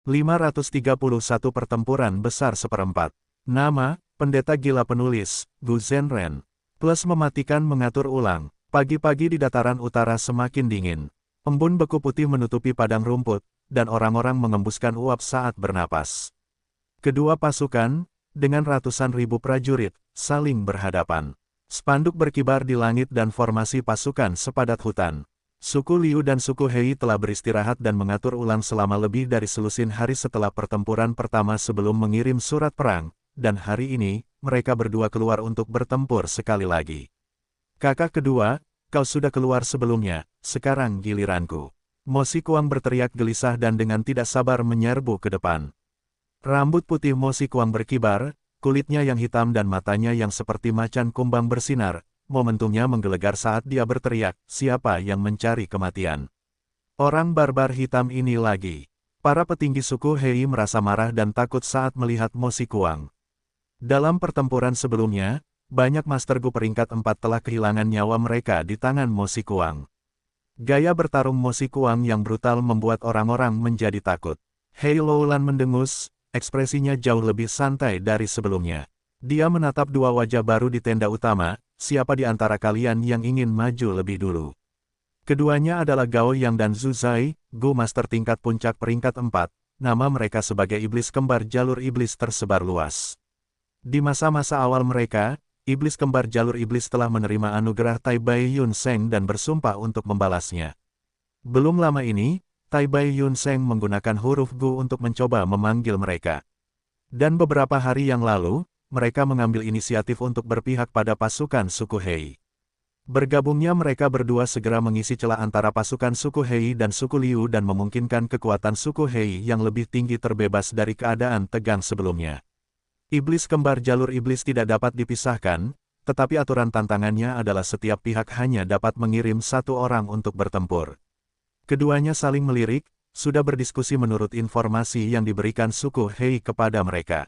531 pertempuran besar seperempat. Nama, Pendeta Gila Penulis, Gu Zhenren. Plus mematikan mengatur ulang. Pagi-pagi di dataran utara semakin dingin. Embun beku putih menutupi padang rumput, dan orang-orang mengembuskan uap saat bernapas. Kedua pasukan, dengan ratusan ribu prajurit, saling berhadapan. Spanduk berkibar di langit dan formasi pasukan sepadat hutan. Suku Liu dan suku Hei telah beristirahat dan mengatur ulang selama lebih dari selusin hari setelah pertempuran pertama sebelum mengirim surat perang, dan hari ini, mereka berdua keluar untuk bertempur sekali lagi. Kakak kedua, kau sudah keluar sebelumnya, sekarang giliranku. Mo Xikuang berteriak gelisah dan dengan tidak sabar menyerbu ke depan. Rambut putih Mo Xikuang berkibar, kulitnya yang hitam dan matanya yang seperti macan kumbang bersinar. Momentumnya menggelegar saat dia berteriak, siapa yang mencari kematian? Orang barbar hitam ini lagi. Para petinggi suku Hei merasa marah dan takut saat melihat Mo Xikuang. Dalam pertempuran sebelumnya, banyak Master Gu peringkat 4 telah kehilangan nyawa mereka di tangan Mo Xikuang. Gaya bertarung Mo Xikuang yang brutal membuat orang-orang menjadi takut. Hei Loulan mendengus, ekspresinya jauh lebih santai dari sebelumnya. Dia menatap dua wajah baru di tenda utama, siapa di antara kalian yang ingin maju lebih dulu? Keduanya adalah Gao Yang dan Zhu Zai, Gu Master tingkat puncak peringkat 4, nama mereka sebagai iblis kembar jalur iblis tersebar luas. Di masa-masa awal mereka, iblis kembar jalur iblis telah menerima anugerah Tai Bai Yun Seng dan bersumpah untuk membalasnya. Belum lama ini, Tai Bai Yun Seng menggunakan huruf Gu untuk mencoba memanggil mereka. Dan beberapa hari yang lalu, mereka mengambil inisiatif untuk berpihak pada pasukan suku Hei. Bergabungnya mereka berdua segera mengisi celah antara pasukan suku Hei dan suku Liu dan memungkinkan kekuatan suku Hei yang lebih tinggi terbebas dari keadaan tegang sebelumnya. Iblis kembar jalur iblis tidak dapat dipisahkan, tetapi aturan tantangannya adalah setiap pihak hanya dapat mengirim satu orang untuk bertempur. Keduanya saling melirik, sudah berdiskusi menurut informasi yang diberikan suku Hei kepada mereka.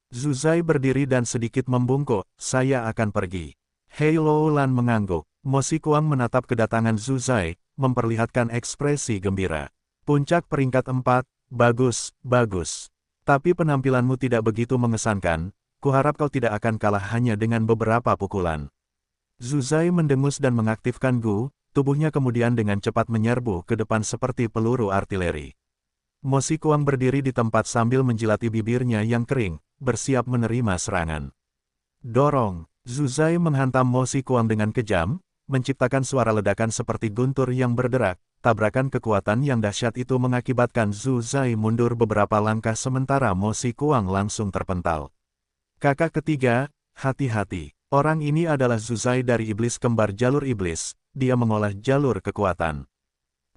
Zhu Zai berdiri dan sedikit membungkuk, saya akan pergi. Hei Loulan mengangguk. Mo Xikuang menatap kedatangan Zhu Zai, memperlihatkan ekspresi gembira. Puncak peringkat 4, bagus, bagus. Tapi penampilanmu tidak begitu mengesankan, kuharap kau tidak akan kalah hanya dengan beberapa pukulan. Zhu Zai mendengus dan mengaktifkan Gu, tubuhnya kemudian dengan cepat menyerbu ke depan seperti peluru artileri. Mo Xikuang berdiri di tempat sambil menjilati bibirnya yang kering, bersiap menerima serangan. Dorong, Zhu Zai menghantam Mo Xikuang dengan kejam, menciptakan suara ledakan seperti guntur yang berderak. Tabrakan kekuatan yang dahsyat itu mengakibatkan Zhu Zai mundur beberapa langkah sementara Mo Xikuang langsung terpental. Kakak ketiga, hati-hati. Orang ini adalah Zhu Zai dari iblis kembar jalur iblis, dia mengolah jalur kekuatan.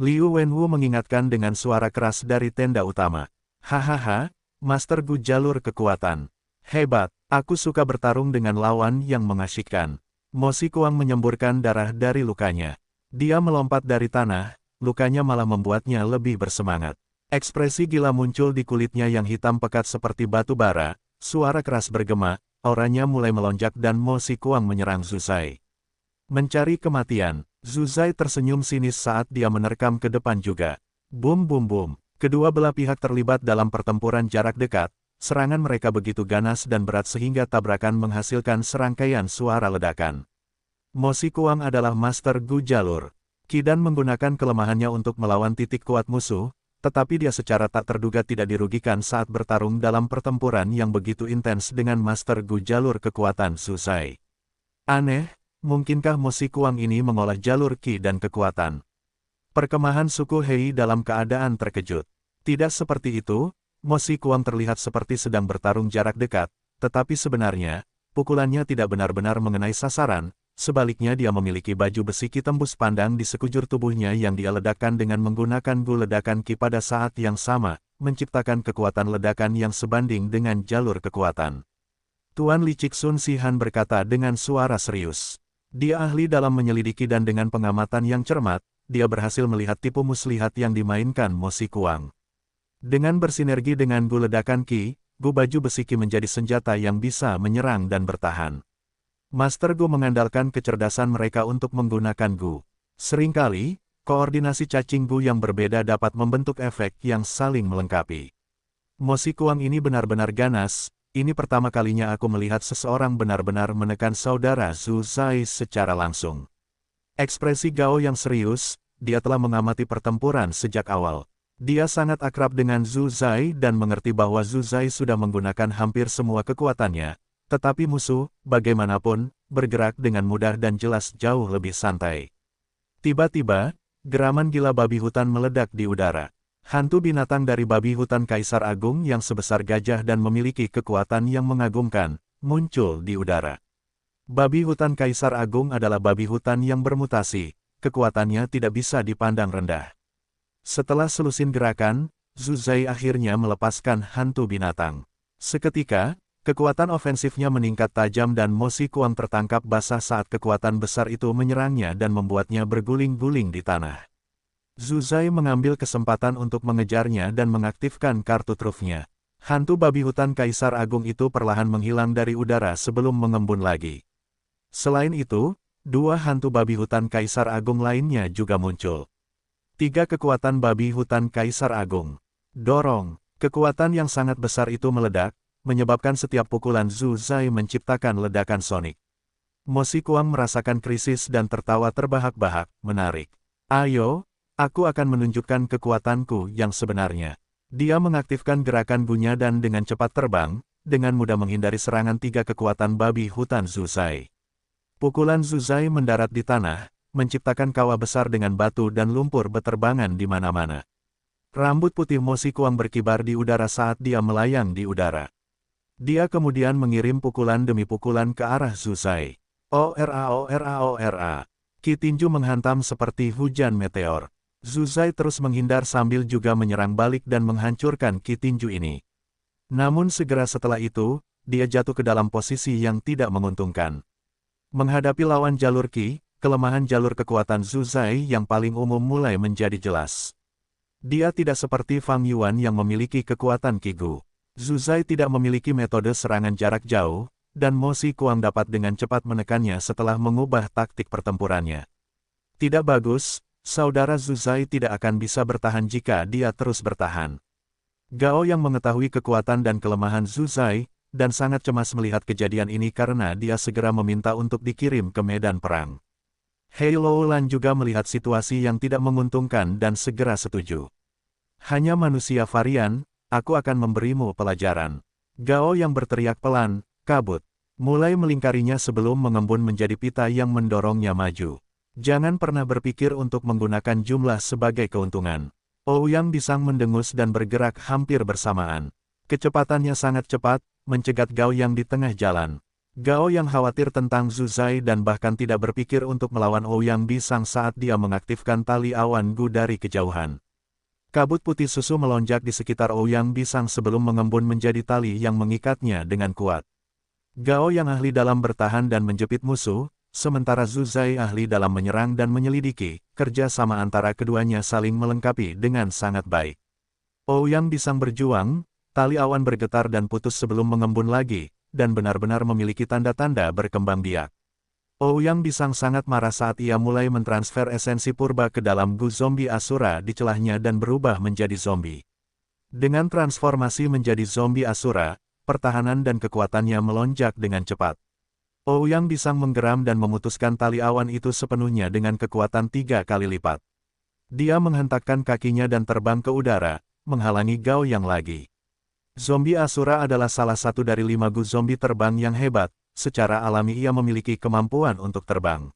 Liu Wenwu mengingatkan dengan suara keras dari tenda utama. Hahaha. Master Gu jalur kekuatan. Hebat, aku suka bertarung dengan lawan yang mengasyikkan. Mo Xikuang menyemburkan darah dari lukanya. Dia melompat dari tanah, lukanya malah membuatnya lebih bersemangat. Ekspresi gila muncul di kulitnya yang hitam pekat seperti batu bara, suara keras bergema, auranya mulai melonjak dan Mo Xikuang menyerang Zhu Zai. Mencari kematian, Zhu Zai tersenyum sinis saat dia menerkam ke depan juga. Bum bum bum. Kedua belah pihak terlibat dalam pertempuran jarak dekat, serangan mereka begitu ganas dan berat sehingga tabrakan menghasilkan serangkaian suara ledakan. Mo Xikuang adalah Master Gu jalur. Qidan menggunakan kelemahannya untuk melawan titik kuat musuh, tetapi dia secara tak terduga tidak dirugikan saat bertarung dalam pertempuran yang begitu intens dengan Master Gu jalur kekuatan Zhu Zai. Aneh, mungkinkah Mo Xikuang ini mengolah jalur Qi dan kekuatan? Perkemahan suku Hei dalam keadaan terkejut. Tidak seperti itu, Mo Xikuang terlihat seperti sedang bertarung jarak dekat, tetapi sebenarnya, pukulannya tidak benar-benar mengenai sasaran, sebaliknya dia memiliki baju besi Qi tembus pandang di sekujur tubuhnya yang dia ledakkan dengan menggunakan Gu ledakan Qi pada saat yang sama, menciptakan kekuatan ledakan yang sebanding dengan jalur kekuatan. Tuan Li Cixun Sihan berkata dengan suara serius. Dia ahli dalam menyelidiki dan dengan pengamatan yang cermat, dia berhasil melihat tipu muslihat yang dimainkan Mo Xikuang. Dengan bersinergi dengan Gu ledakan Qi, Gu baju besi Qi menjadi senjata yang bisa menyerang dan bertahan. Master Gu mengandalkan kecerdasan mereka untuk menggunakan Gu. Seringkali, koordinasi cacing Gu yang berbeda dapat membentuk efek yang saling melengkapi. Mo Si Kuang ini benar-benar ganas, ini pertama kalinya aku melihat seseorang benar-benar menekan saudara Zhu Zai secara langsung. Ekspresi Gao yang serius, dia telah mengamati pertempuran sejak awal. Dia sangat akrab dengan Zhu Zai dan mengerti bahwa Zhu Zai sudah menggunakan hampir semua kekuatannya, tetapi musuh, bagaimanapun, bergerak dengan mudah dan jelas jauh lebih santai. Tiba-tiba, geraman gila babi hutan meledak di udara. Hantu binatang dari babi hutan Kaisar Agung yang sebesar gajah dan memiliki kekuatan yang mengagumkan, muncul di udara. Babi hutan Kaisar Agung adalah babi hutan yang bermutasi, kekuatannya tidak bisa dipandang rendah. Setelah selusin gerakan, Zhu Zai akhirnya melepaskan hantu binatang. Seketika, kekuatan ofensifnya meningkat tajam dan Mo Si Kuang tertangkap basah saat kekuatan besar itu menyerangnya dan membuatnya berguling-guling di tanah. Zhu Zai mengambil kesempatan untuk mengejarnya dan mengaktifkan kartu trufnya. Hantu babi hutan Kaisar Agung itu perlahan menghilang dari udara sebelum mengembun lagi. Selain itu, dua hantu babi hutan Kaisar Agung lainnya juga muncul. Tiga kekuatan babi hutan Kaisar Agung. Dorong, kekuatan yang sangat besar itu meledak, menyebabkan setiap pukulan Zhu Zai menciptakan ledakan sonik. Mo Si Kuang merasakan krisis dan tertawa terbahak-bahak, menarik. Ayo, aku akan menunjukkan kekuatanku yang sebenarnya. Dia mengaktifkan gerakan gunya dan dengan cepat terbang, dengan mudah menghindari serangan tiga kekuatan babi hutan Zhu Zai. Pukulan Zhu Zai mendarat di tanah, menciptakan kawah besar dengan batu dan lumpur beterbangan di mana-mana. Rambut putih Mo Si Kuang berkibar di udara saat dia melayang di udara. Dia kemudian mengirim pukulan demi pukulan ke arah Zhu Zai. Ora ora ora. Ki tinju menghantam seperti hujan meteor. Zhu Zai terus menghindar sambil juga menyerang balik dan menghancurkan ki tinju ini. Namun segera setelah itu, dia jatuh ke dalam posisi yang tidak menguntungkan. Menghadapi lawan jalur ki, kelemahan jalur kekuatan Zhu Zai yang paling umum mulai menjadi jelas. Dia tidak seperti Fang Yuan yang memiliki kekuatan Ki Gu. Zhu Zai tidak memiliki metode serangan jarak jauh, dan Mo Si Kuang dapat dengan cepat menekannya setelah mengubah taktik pertempurannya. Tidak bagus. Saudara Zhu Zai tidak akan bisa bertahan jika dia terus bertahan. Gao yang mengetahui kekuatan dan kelemahan Zhu Zai, dan sangat cemas melihat kejadian ini karena dia segera meminta untuk dikirim ke medan perang. Hei Loulan juga melihat situasi yang tidak menguntungkan dan segera setuju. Hanya manusia varian, aku akan memberimu pelajaran. Gao yang berteriak pelan, kabut, mulai melingkarinya sebelum mengembun menjadi pita yang mendorongnya maju. Jangan pernah berpikir untuk menggunakan jumlah sebagai keuntungan. Ouyang Bisang mendengus dan bergerak hampir bersamaan. Kecepatannya sangat cepat, mencegat Gao Yang di tengah jalan. Gao Yang khawatir tentang Zhu Zai dan bahkan tidak berpikir untuk melawan Ouyang Bisang saat dia mengaktifkan tali awan Gu dari kejauhan. Kabut putih susu melonjak di sekitar Ouyang Bisang sebelum mengembun menjadi tali yang mengikatnya dengan kuat. Gao Yang ahli dalam bertahan dan menjepit musuh, sementara Zhu Zai ahli dalam menyerang dan menyelidiki, kerja sama antara keduanya saling melengkapi dengan sangat baik. Ouyang Bisang berjuang, tali awan bergetar dan putus sebelum mengembun lagi, dan benar-benar memiliki tanda-tanda berkembang biak. Ouyang Bisang sangat marah saat ia mulai mentransfer esensi purba ke dalam Gu Zombie Asura di celahnya dan berubah menjadi zombie. Dengan transformasi menjadi zombie Asura, pertahanan dan kekuatannya melonjak dengan cepat. Ouyang Bisang menggeram dan memutuskan tali awan itu sepenuhnya dengan kekuatan 3 kali lipat. Dia menghentakkan kakinya dan terbang ke udara, menghalangi Gao Yang lagi. Zombie Asura adalah salah satu dari 5 Gu zombie terbang yang hebat, secara alami ia memiliki kemampuan untuk terbang.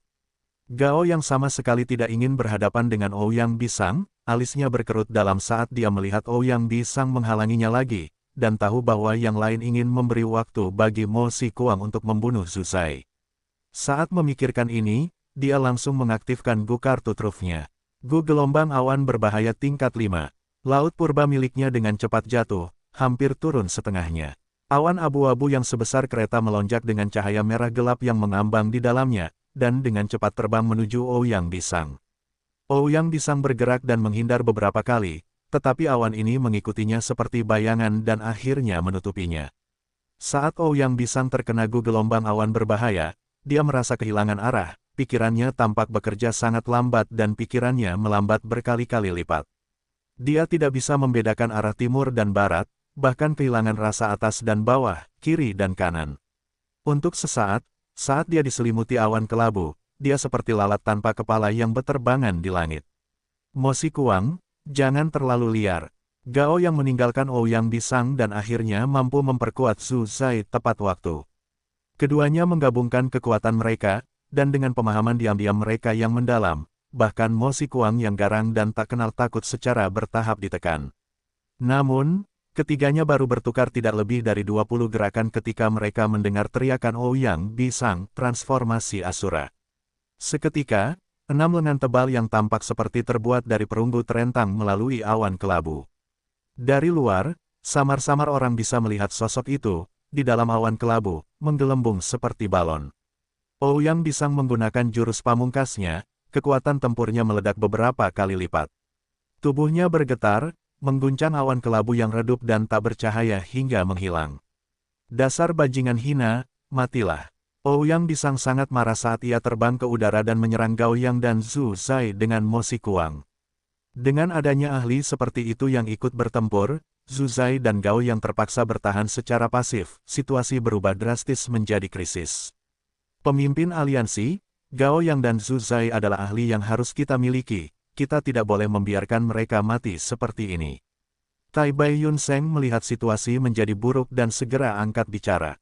Gao Yang sama sekali tidak ingin berhadapan dengan Ouyang Bisang, alisnya berkerut dalam saat dia melihat Ouyang Bisang menghalanginya lagi, dan tahu bahwa yang lain ingin memberi waktu bagi Mo Si Kuang untuk membunuh Zhu Zai. Saat memikirkan ini, dia langsung mengaktifkan Gu kartu trufnya. Gu gelombang awan berbahaya tingkat 5. Laut purba miliknya dengan cepat jatuh, hampir turun setengahnya. Awan abu-abu yang sebesar kereta melonjak dengan cahaya merah gelap yang mengambang di dalamnya, dan dengan cepat terbang menuju Ouyang Bisang. Ouyang Bisang bergerak dan menghindar beberapa kali, tetapi awan ini mengikutinya seperti bayangan dan akhirnya menutupinya. Saat Ouyang Bisang terkena gelombang awan berbahaya, dia merasa kehilangan arah, pikirannya tampak bekerja sangat lambat dan pikirannya melambat berkali-kali lipat. Dia tidak bisa membedakan arah timur dan barat, bahkan kehilangan rasa atas dan bawah, kiri dan kanan. Untuk sesaat, saat dia diselimuti awan kelabu, dia seperti lalat tanpa kepala yang beterbangan di langit. Mo Xikuang, jangan terlalu liar. Gao yang meninggalkan Ouyang Bisang dan akhirnya mampu memperkuat Zhu Zai tepat waktu. Keduanya menggabungkan kekuatan mereka, dan dengan pemahaman diam-diam mereka yang mendalam, bahkan Mo Xikuang yang garang dan tak kenal takut secara bertahap ditekan. Namun, ketiganya baru bertukar tidak lebih dari 20 gerakan ketika mereka mendengar teriakan Ouyang Bisang, transformasi Asura. Seketika, 6 lengan tebal yang tampak seperti terbuat dari perunggu terentang melalui awan kelabu. Dari luar, samar-samar orang bisa melihat sosok itu, di dalam awan kelabu, menggelembung seperti balon. Ouyang Bisang menggunakan jurus pamungkasnya, kekuatan tempurnya meledak beberapa kali lipat. Tubuhnya bergetar, mengguncang awan kelabu yang redup dan tak bercahaya hingga menghilang. Dasar bajingan hina, matilah. Ouyang Bisang sangat marah saat ia terbang ke udara dan menyerang Gao Yang dan Zhu Zai dengan Mo Xikuang. Dengan adanya ahli seperti itu yang ikut bertempur, Zhu Zai dan Gao Yang terpaksa bertahan secara pasif, situasi berubah drastis menjadi krisis. Pemimpin aliansi, Gao Yang dan Zhu Zai adalah ahli yang harus kita miliki. Kita tidak boleh membiarkan mereka mati seperti ini. Tai Bai Yun Seng melihat situasi menjadi buruk dan segera angkat bicara.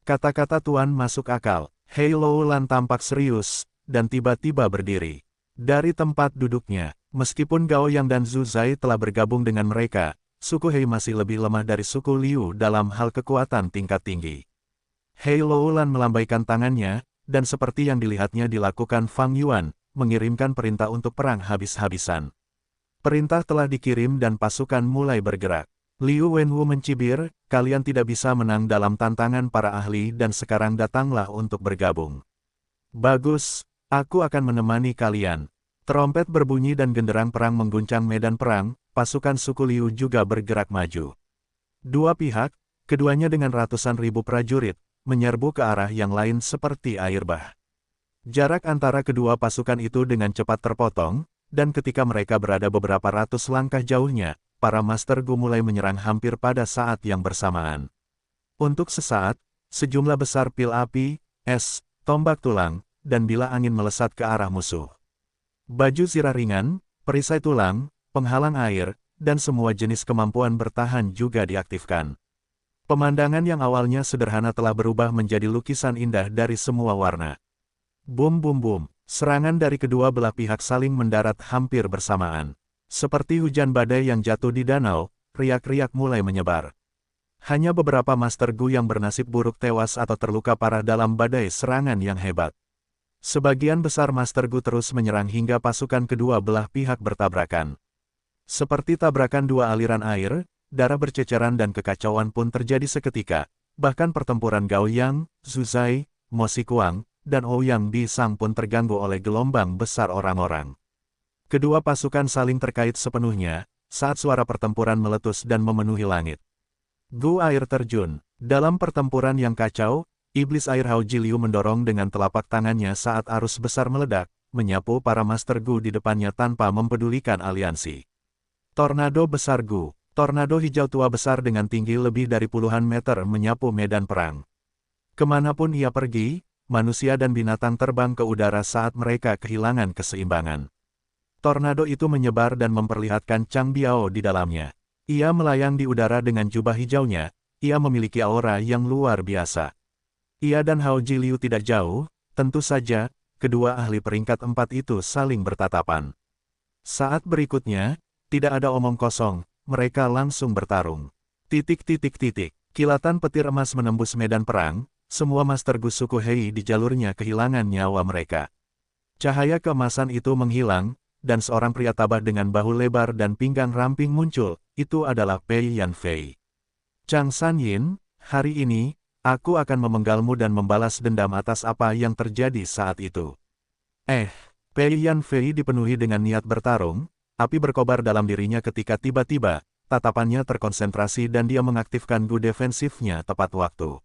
Kata-kata Tuan masuk akal. Hei Lou Lan tampak serius, dan tiba-tiba berdiri. Dari tempat duduknya, meskipun Gao Yang dan Zhu Zai telah bergabung dengan mereka, suku Hei masih lebih lemah dari suku Liu dalam hal kekuatan tingkat tinggi. Hei Lou Lan melambaikan tangannya, dan seperti yang dilihatnya dilakukan Fang Yuan, mengirimkan perintah untuk perang habis-habisan. Perintah telah dikirim dan pasukan mulai bergerak. Liu Wenwu mencibir, kalian tidak bisa menang dalam tantangan para ahli dan sekarang datanglah untuk bergabung. Bagus, aku akan menemani kalian. Trompet berbunyi dan genderang perang mengguncang medan perang, pasukan suku Liu juga bergerak maju. Dua pihak, keduanya dengan ratusan ribu prajurit, menyerbu ke arah yang lain seperti air bah. Jarak antara kedua pasukan itu dengan cepat terpotong, dan ketika mereka berada beberapa ratus langkah jauhnya, para Master Gu mulai menyerang hampir pada saat yang bersamaan. Untuk sesaat, sejumlah besar pil api, es, tombak tulang, dan bilah angin melesat ke arah musuh. Baju zirah ringan, perisai tulang, penghalang air, dan semua jenis kemampuan bertahan juga diaktifkan. Pemandangan yang awalnya sederhana telah berubah menjadi lukisan indah dari semua warna. Bum bum bum, serangan dari kedua belah pihak saling mendarat hampir bersamaan. Seperti hujan badai yang jatuh di danau, riak-riak mulai menyebar. Hanya beberapa Master Gu yang bernasib buruk tewas atau terluka parah dalam badai serangan yang hebat. Sebagian besar Master Gu terus menyerang hingga pasukan kedua belah pihak bertabrakan. Seperti tabrakan dua aliran air, darah berceceran dan kekacauan pun terjadi seketika, bahkan pertempuran Gao Yang, Zhu Zai, Mo Xikuang, dan Ouyang Bisang pun terganggu oleh gelombang besar orang-orang. Kedua pasukan saling terkait sepenuhnya, saat suara pertempuran meletus dan memenuhi langit. Gu air terjun. Dalam pertempuran yang kacau, iblis air Hao Ji Liu mendorong dengan telapak tangannya saat arus besar meledak, menyapu para Master Gu di depannya tanpa mempedulikan aliansi. Tornado besar Gu. Tornado hijau tua besar dengan tinggi lebih dari puluhan meter menyapu medan perang. Kemanapun ia pergi, manusia dan binatang terbang ke udara saat mereka kehilangan keseimbangan. Tornado itu menyebar dan memperlihatkan Chang Biao di dalamnya. Ia melayang di udara dengan jubah hijaunya, ia memiliki aura yang luar biasa. Ia dan Hao Ji Liu tidak jauh, tentu saja, kedua ahli peringkat 4 itu saling bertatapan. Saat berikutnya, tidak ada omong kosong, mereka langsung bertarung. Kilatan petir emas menembus medan perang. Semua Master Gu suku Hei di jalurnya kehilangan nyawa mereka. Cahaya keemasan itu menghilang, dan seorang pria tabah dengan bahu lebar dan pinggang ramping muncul, itu adalah Pei Yanfei. Chang Sanyin, hari ini, aku akan memenggalmu dan membalas dendam atas apa yang terjadi saat itu. Pei Yanfei dipenuhi dengan niat bertarung, api berkobar dalam dirinya ketika tiba-tiba, tatapannya terkonsentrasi dan dia mengaktifkan Gu defensifnya tepat waktu.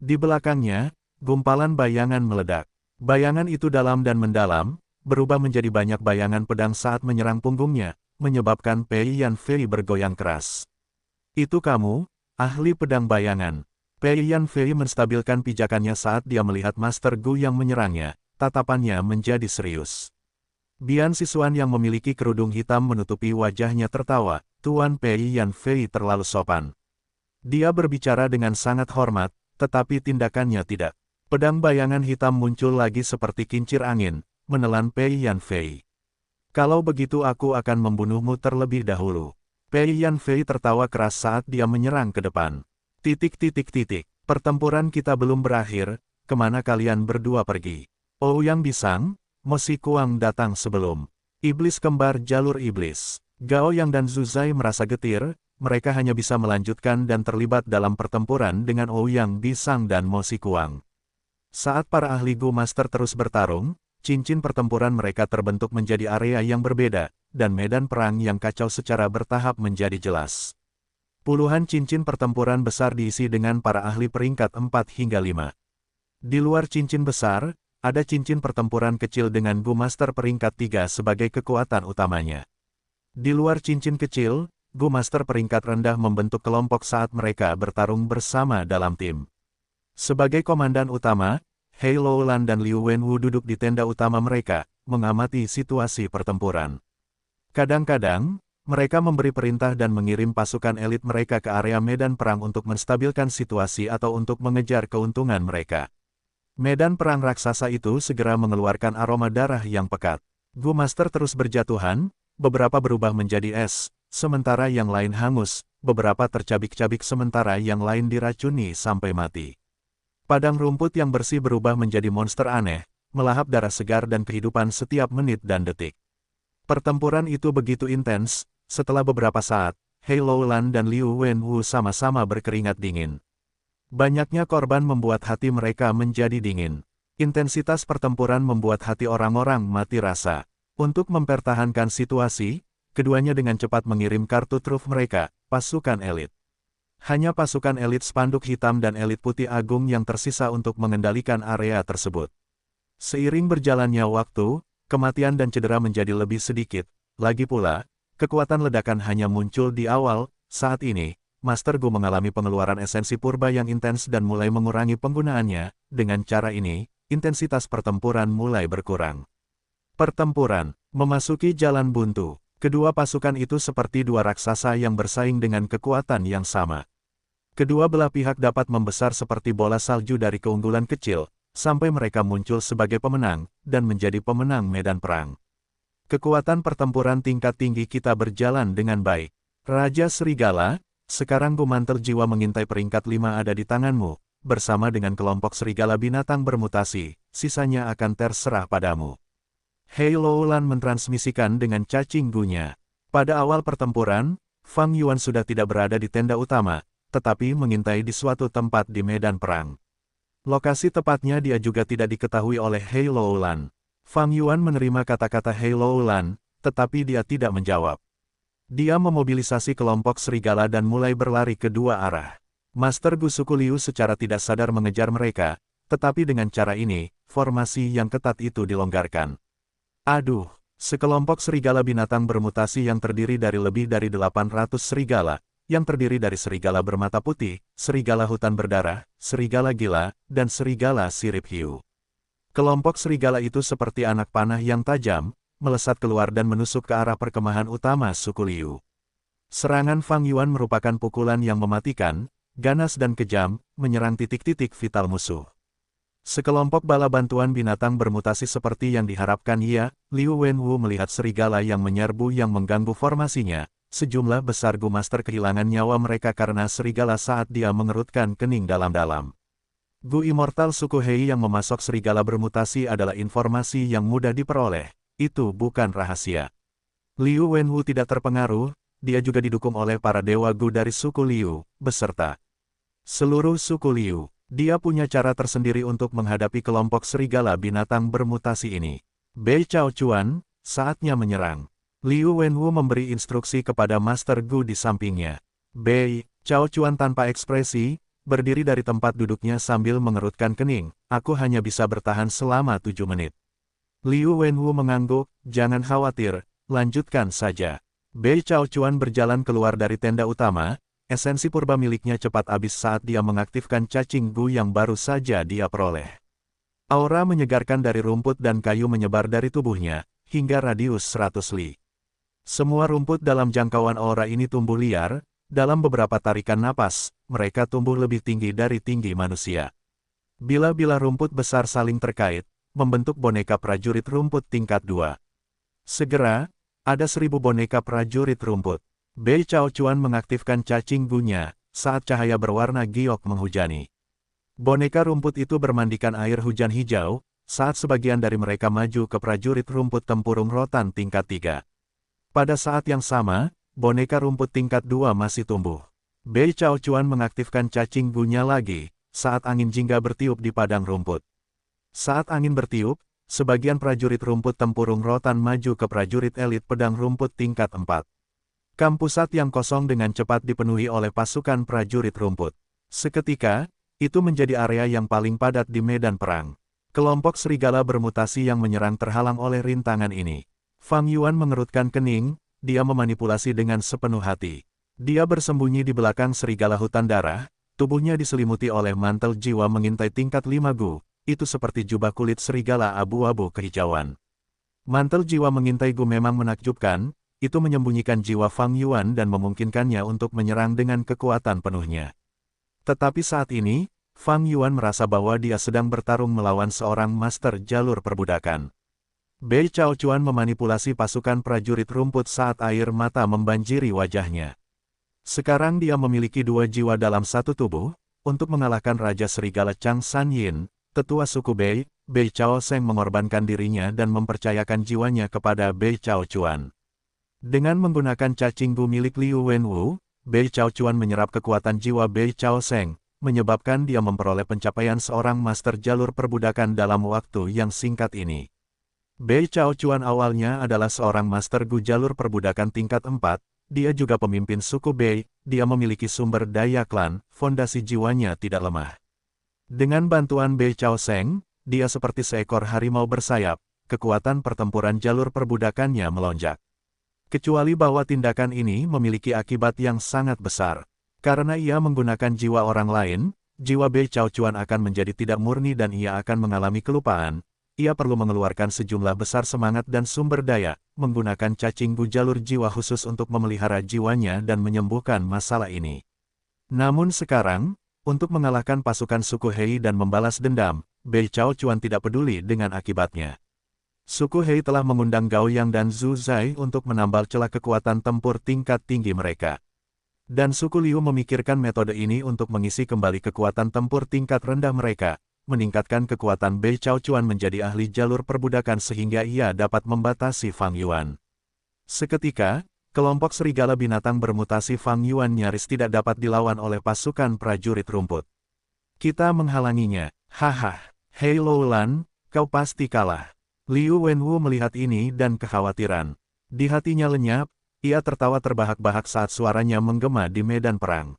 Di belakangnya, gumpalan bayangan meledak. Bayangan itu dalam dan mendalam, berubah menjadi banyak bayangan pedang saat menyerang punggungnya, menyebabkan Pei Yanfei bergoyang keras. Itu kamu, ahli pedang bayangan. Pei Yanfei menstabilkan pijakannya saat dia melihat Master Gu yang menyerangnya, tatapannya menjadi serius. Bian siswan yang memiliki kerudung hitam menutupi wajahnya tertawa, Tuan Pei Yanfei terlalu sopan. Dia berbicara dengan sangat hormat, tetapi tindakannya tidak. Pedang bayangan hitam muncul lagi seperti kincir angin, menelan Pei Yanfei. Kalau begitu aku akan membunuhmu terlebih dahulu. Pei Yanfei tertawa keras saat dia menyerang ke depan. Pertempuran kita belum berakhir, kemana kalian berdua pergi? Ouyang Bisang, Mo Xikuang datang sebelum. Iblis kembar jalur iblis. Gao Yang dan Zuzai merasa getir, mereka hanya bisa melanjutkan dan terlibat dalam pertempuran dengan Ouyang Bisang dan Mo Xikuang. Saat para ahli Gu Master terus bertarung, cincin pertempuran mereka terbentuk menjadi area yang berbeda, dan medan perang yang kacau secara bertahap menjadi jelas. Puluhan cincin pertempuran besar diisi dengan para ahli peringkat 4 hingga 5. Di luar cincin besar, ada cincin pertempuran kecil dengan Gu Master peringkat 3 sebagai kekuatan utamanya. Di luar cincin kecil, Gu Master peringkat rendah membentuk kelompok saat mereka bertarung bersama dalam tim. Sebagai komandan utama, Hei Loulan dan Liu Wenwu duduk di tenda utama mereka, mengamati situasi pertempuran. Kadang-kadang, mereka memberi perintah dan mengirim pasukan elit mereka ke area medan perang untuk menstabilkan situasi atau untuk mengejar keuntungan mereka. Medan perang raksasa itu segera mengeluarkan aroma darah yang pekat. Gu Master terus berjatuhan, beberapa berubah menjadi es, sementara yang lain hangus, beberapa tercabik-cabik sementara yang lain diracuni sampai mati. Padang rumput yang bersih berubah menjadi monster aneh, melahap darah segar dan kehidupan setiap menit dan detik. Pertempuran itu begitu intens, setelah beberapa saat, Hei Loulan dan Liu Wenwu sama-sama berkeringat dingin. Banyaknya korban membuat hati mereka menjadi dingin. Intensitas pertempuran membuat hati orang-orang mati rasa. Untuk mempertahankan situasi, keduanya dengan cepat mengirim kartu truf mereka, pasukan elit. Hanya pasukan elit spanduk hitam dan elit putih agung yang tersisa untuk mengendalikan area tersebut. Seiring berjalannya waktu, kematian dan cedera menjadi lebih sedikit. Lagi pula, kekuatan ledakan hanya muncul di awal. Saat ini, Master Gu mengalami pengeluaran esensi purba yang intens dan mulai mengurangi penggunaannya. Dengan cara ini, intensitas pertempuran mulai berkurang. Pertempuran memasuki jalan buntu. Kedua pasukan itu seperti dua raksasa yang bersaing dengan kekuatan yang sama. Kedua belah pihak dapat membesar seperti bola salju dari keunggulan kecil, sampai mereka muncul sebagai pemenang, dan menjadi pemenang medan perang. Kekuatan pertempuran tingkat tinggi kita berjalan dengan baik. Raja Serigala, sekarang Gu Mantel Jiwa mengintai peringkat 5 ada di tanganmu, bersama dengan kelompok serigala binatang bermutasi, sisanya akan terserah padamu. Hei Loulan mentransmisikan dengan cacing Gu-nya. Pada awal pertempuran, Fang Yuan sudah tidak berada di tenda utama, tetapi mengintai di suatu tempat di medan perang. Lokasi tepatnya dia juga tidak diketahui oleh Hei Loulan. Fang Yuan menerima kata-kata Hei Loulan, tetapi dia tidak menjawab. Dia memobilisasi kelompok serigala dan mulai berlari ke dua arah. Master Gu suku Liu secara tidak sadar mengejar mereka, tetapi dengan cara ini, formasi yang ketat itu dilonggarkan. Aduh, sekelompok serigala binatang bermutasi yang terdiri dari lebih dari 800 serigala, yang terdiri dari serigala bermata putih, serigala hutan berdarah, serigala gila, dan serigala sirip hiu. Kelompok serigala itu seperti anak panah yang tajam, melesat keluar dan menusuk ke arah perkemahan utama suku Liu. Serangan Fang Yuan merupakan pukulan yang mematikan, ganas dan kejam, menyerang titik-titik vital musuh. Sekelompok bala bantuan binatang bermutasi seperti yang diharapkan ia, Liu Wenwu melihat serigala yang menyerbu yang mengganggu formasinya. Sejumlah besar Gu Master kehilangan nyawa mereka karena serigala saat dia mengerutkan kening dalam-dalam. Gu Immortal suku Hei yang memasok serigala bermutasi adalah informasi yang mudah diperoleh. Itu bukan rahasia. Liu Wenwu tidak terpengaruh, dia juga didukung oleh para dewa Gu dari suku Liu, beserta seluruh suku Liu. Dia punya cara tersendiri untuk menghadapi kelompok serigala binatang bermutasi ini. Bei Chao Chuan, saatnya menyerang. Liu Wenwu memberi instruksi kepada Master Gu di sampingnya. Bei Chao Chuan tanpa ekspresi, berdiri dari tempat duduknya sambil mengerutkan kening. Aku hanya bisa bertahan selama 7 menit. Liu Wenwu mengangguk, jangan khawatir, lanjutkan saja. Bei Chao Chuan berjalan keluar dari tenda utama, esensi purba miliknya cepat habis saat dia mengaktifkan cacing gu yang baru saja dia peroleh. Aura menyegarkan dari rumput dan kayu menyebar dari tubuhnya, hingga radius 100 li. Semua rumput dalam jangkauan aura ini tumbuh liar, dalam beberapa tarikan napas, mereka tumbuh lebih tinggi dari tinggi manusia. Bila-bila rumput besar saling terkait, membentuk boneka prajurit rumput tingkat 2. Segera, ada 1000 boneka prajurit rumput. Bei Chao Chuan mengaktifkan cacing gunya, saat cahaya berwarna giok menghujani. Boneka rumput itu bermandikan air hujan hijau, saat sebagian dari mereka maju ke prajurit rumput tempurung rotan tingkat 3. Pada saat yang sama, boneka rumput tingkat 2 masih tumbuh. Bei Chao Chuan mengaktifkan cacing gunya lagi, saat angin jingga bertiup di padang rumput. Saat angin bertiup, sebagian prajurit rumput tempurung rotan maju ke prajurit elit pedang rumput tingkat 4. Kampusat yang kosong dengan cepat dipenuhi oleh pasukan prajurit rumput. Seketika, itu menjadi area yang paling padat di medan perang. Kelompok serigala bermutasi yang menyerang terhalang oleh rintangan ini. Fang Yuan mengerutkan kening, dia memanipulasi dengan sepenuh hati. Dia bersembunyi di belakang serigala hutan darah, tubuhnya diselimuti oleh mantel jiwa mengintai tingkat 5 gu, itu seperti jubah kulit serigala abu-abu kehijauan. Mantel jiwa mengintai gu memang menakjubkan, itu menyembunyikan jiwa Fang Yuan dan memungkinkannya untuk menyerang dengan kekuatan penuhnya. Tetapi saat ini, Fang Yuan merasa bahwa dia sedang bertarung melawan seorang master jalur perbudakan. Bei Chao Chuan memanipulasi pasukan prajurit rumput saat air mata membanjiri wajahnya. Sekarang dia memiliki 2 jiwa dalam satu tubuh, untuk mengalahkan Raja Serigala Chang San Yin, tetua suku Bei, Bei Chao Seng mengorbankan dirinya dan mempercayakan jiwanya kepada Bei Chao Chuan. Dengan menggunakan cacing gu milik Liu Wenwu, Bei Chao Chuan menyerap kekuatan jiwa Bei Chao Seng, menyebabkan dia memperoleh pencapaian seorang master jalur perbudakan dalam waktu yang singkat ini. Bei Chao Chuan awalnya adalah seorang master gu jalur perbudakan tingkat 4, dia juga pemimpin suku Bei, dia memiliki sumber daya klan, fondasi jiwanya tidak lemah. Dengan bantuan Bei Chao Seng, dia seperti seekor harimau bersayap, kekuatan pertempuran jalur perbudakannya melonjak. Kecuali bahwa tindakan ini memiliki akibat yang sangat besar. Karena ia menggunakan jiwa orang lain, jiwa Bei Chao Chuan akan menjadi tidak murni dan ia akan mengalami kelupaan. Ia perlu mengeluarkan sejumlah besar semangat dan sumber daya, menggunakan cacing gu jalur jiwa khusus untuk memelihara jiwanya dan menyembuhkan masalah ini. Namun sekarang, untuk mengalahkan pasukan suku Hei dan membalas dendam, Bei Chao Chuan tidak peduli dengan akibatnya. Suku Hei telah mengundang Gao Yang dan Zhu Zai untuk menambal celah kekuatan tempur tingkat tinggi mereka. Dan suku Liu memikirkan metode ini untuk mengisi kembali kekuatan tempur tingkat rendah mereka, meningkatkan kekuatan Bei Chao Chuan menjadi ahli jalur perbudakan sehingga ia dapat membatasi Fang Yuan. Seketika, kelompok serigala binatang bermutasi Fang Yuan nyaris tidak dapat dilawan oleh pasukan prajurit rumput. Kita menghalanginya, haha, Hei Loulan, kau pasti kalah. Liu Wenwu melihat ini dan kekhawatiran. Di hatinya lenyap, ia tertawa terbahak-bahak saat suaranya menggema di medan perang.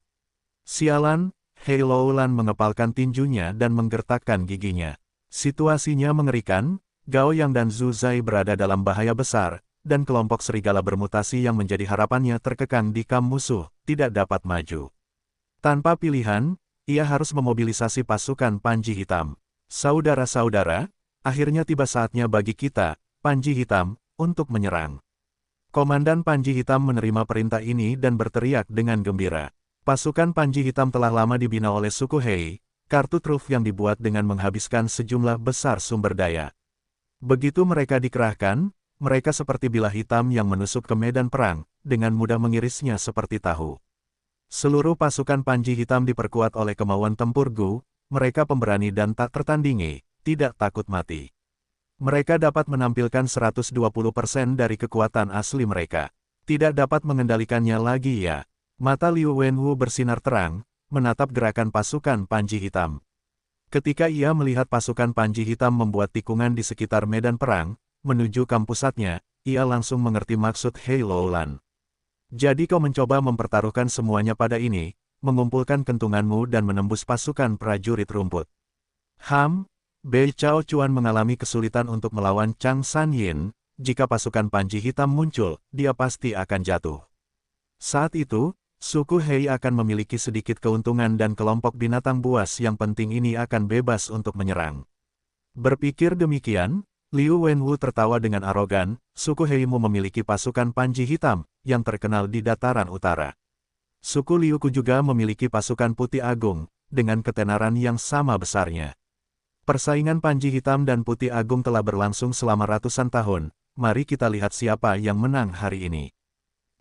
Sialan, Hei Loulan mengepalkan tinjunya dan menggertakkan giginya. Situasinya mengerikan, Gao Yang dan Zhu Zai berada dalam bahaya besar, dan kelompok serigala bermutasi yang menjadi harapannya terkekang di kamp musuh, tidak dapat maju. Tanpa pilihan, ia harus memobilisasi pasukan Panji Hitam. Saudara-saudara, akhirnya tiba saatnya bagi kita, Panji Hitam, untuk menyerang. Komandan Panji Hitam menerima perintah ini dan berteriak dengan gembira. Pasukan Panji Hitam telah lama dibina oleh suku Hei, kartu truf yang dibuat dengan menghabiskan sejumlah besar sumber daya. Begitu mereka dikerahkan, mereka seperti bilah hitam yang menusuk ke medan perang, dengan mudah mengirisnya seperti tahu. Seluruh pasukan Panji Hitam diperkuat oleh kemauan tempur Gu, mereka pemberani dan tak tertandingi, tidak takut mati. Mereka dapat menampilkan 120% dari kekuatan asli mereka. Tidak dapat mengendalikannya lagi ya. Mata Liu Wenwu bersinar terang, menatap gerakan pasukan Panji Hitam. Ketika ia melihat pasukan Panji Hitam membuat tikungan di sekitar medan perang, menuju kampusatnya, ia langsung mengerti maksud Hei Loulan. Jadi kau mencoba mempertaruhkan semuanya pada ini, mengumpulkan kentunganmu dan menembus pasukan prajurit rumput. Bei Chao Chuan mengalami kesulitan untuk melawan Chang San Yin, jika pasukan Panji Hitam muncul, dia pasti akan jatuh. Saat itu, Suku Hei akan memiliki sedikit keuntungan dan kelompok binatang buas yang penting ini akan bebas untuk menyerang. Berpikir demikian, Liu Wenwu tertawa dengan arogan, suku Heimu memiliki pasukan Panji Hitam, yang terkenal di dataran utara. Suku Liuku juga memiliki pasukan Putih Agung, dengan ketenaran yang sama besarnya. Persaingan Panji Hitam dan Putih Agung telah berlangsung selama ratusan tahun, mari kita lihat siapa yang menang hari ini.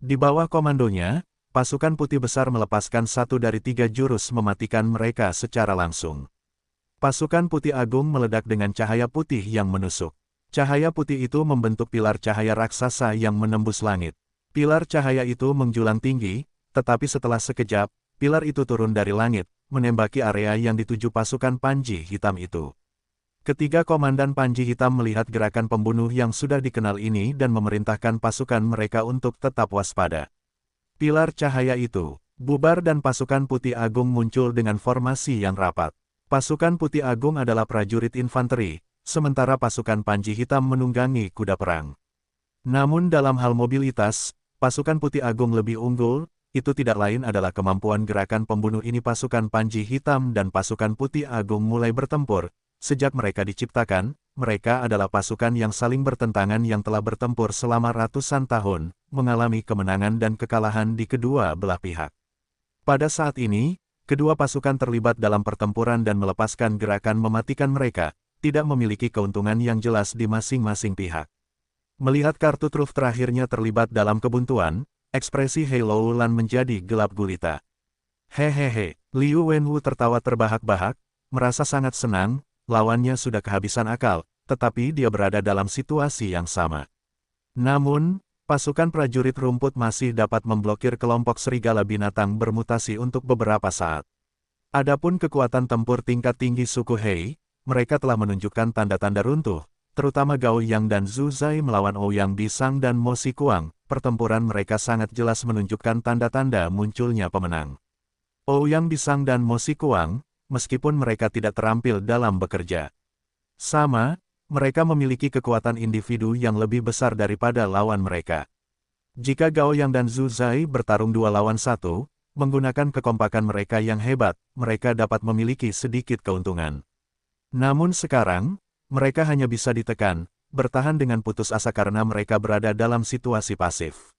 Di bawah komandonya, pasukan Putih Besar melepaskan satu dari 3 jurus mematikan mereka secara langsung. Pasukan Putih Agung meledak dengan cahaya putih yang menusuk. Cahaya putih itu membentuk pilar cahaya raksasa yang menembus langit. Pilar cahaya itu menjulang tinggi, tetapi setelah sekejap, pilar itu turun dari langit, menembaki area yang dituju pasukan Panji Hitam itu. Ketiga komandan Panji Hitam melihat gerakan pembunuh yang sudah dikenal ini dan memerintahkan pasukan mereka untuk tetap waspada. Pilar cahaya itu bubar dan pasukan Putih Agung muncul dengan formasi yang rapat. Pasukan Putih Agung adalah prajurit infanteri, sementara pasukan Panji Hitam menunggangi kuda perang. Namun dalam hal mobilitas, pasukan Putih Agung lebih unggul, itu tidak lain adalah kemampuan gerakan pembunuh ini. Pasukan Panji Hitam dan pasukan Putih Agung mulai bertempur. Sejak mereka diciptakan, mereka adalah pasukan yang saling bertentangan yang telah bertempur selama ratusan tahun, mengalami kemenangan dan kekalahan di kedua belah pihak. Pada saat ini, kedua pasukan terlibat dalam pertempuran dan melepaskan gerakan mematikan mereka, tidak memiliki keuntungan yang jelas di masing-masing pihak. Melihat kartu truf terakhirnya terlibat dalam kebuntuan, ekspresi Hei Loulan menjadi gelap gulita. Hehehe, Liu Wenwu tertawa terbahak-bahak, merasa sangat senang, lawannya sudah kehabisan akal, tetapi dia berada dalam situasi yang sama. Namun, pasukan prajurit rumput masih dapat memblokir kelompok serigala binatang bermutasi untuk beberapa saat. Adapun kekuatan tempur tingkat tinggi suku Hei, mereka telah menunjukkan tanda-tanda runtuh, terutama Gao Yang dan Zhu Zai melawan Ouyang Bisang dan Mo Xikuang. Pertempuran mereka sangat jelas menunjukkan tanda-tanda munculnya pemenang. Ouyang Bisang dan Mo Xikuang, meskipun mereka tidak terampil dalam bekerja sama, mereka memiliki kekuatan individu yang lebih besar daripada lawan mereka. Jika Gao Yang dan Zhu Zai bertarung 2 lawan 1, menggunakan kekompakan mereka yang hebat, mereka dapat memiliki sedikit keuntungan. Namun sekarang, mereka hanya bisa ditekan, bertahan dengan putus asa karena mereka berada dalam situasi pasif.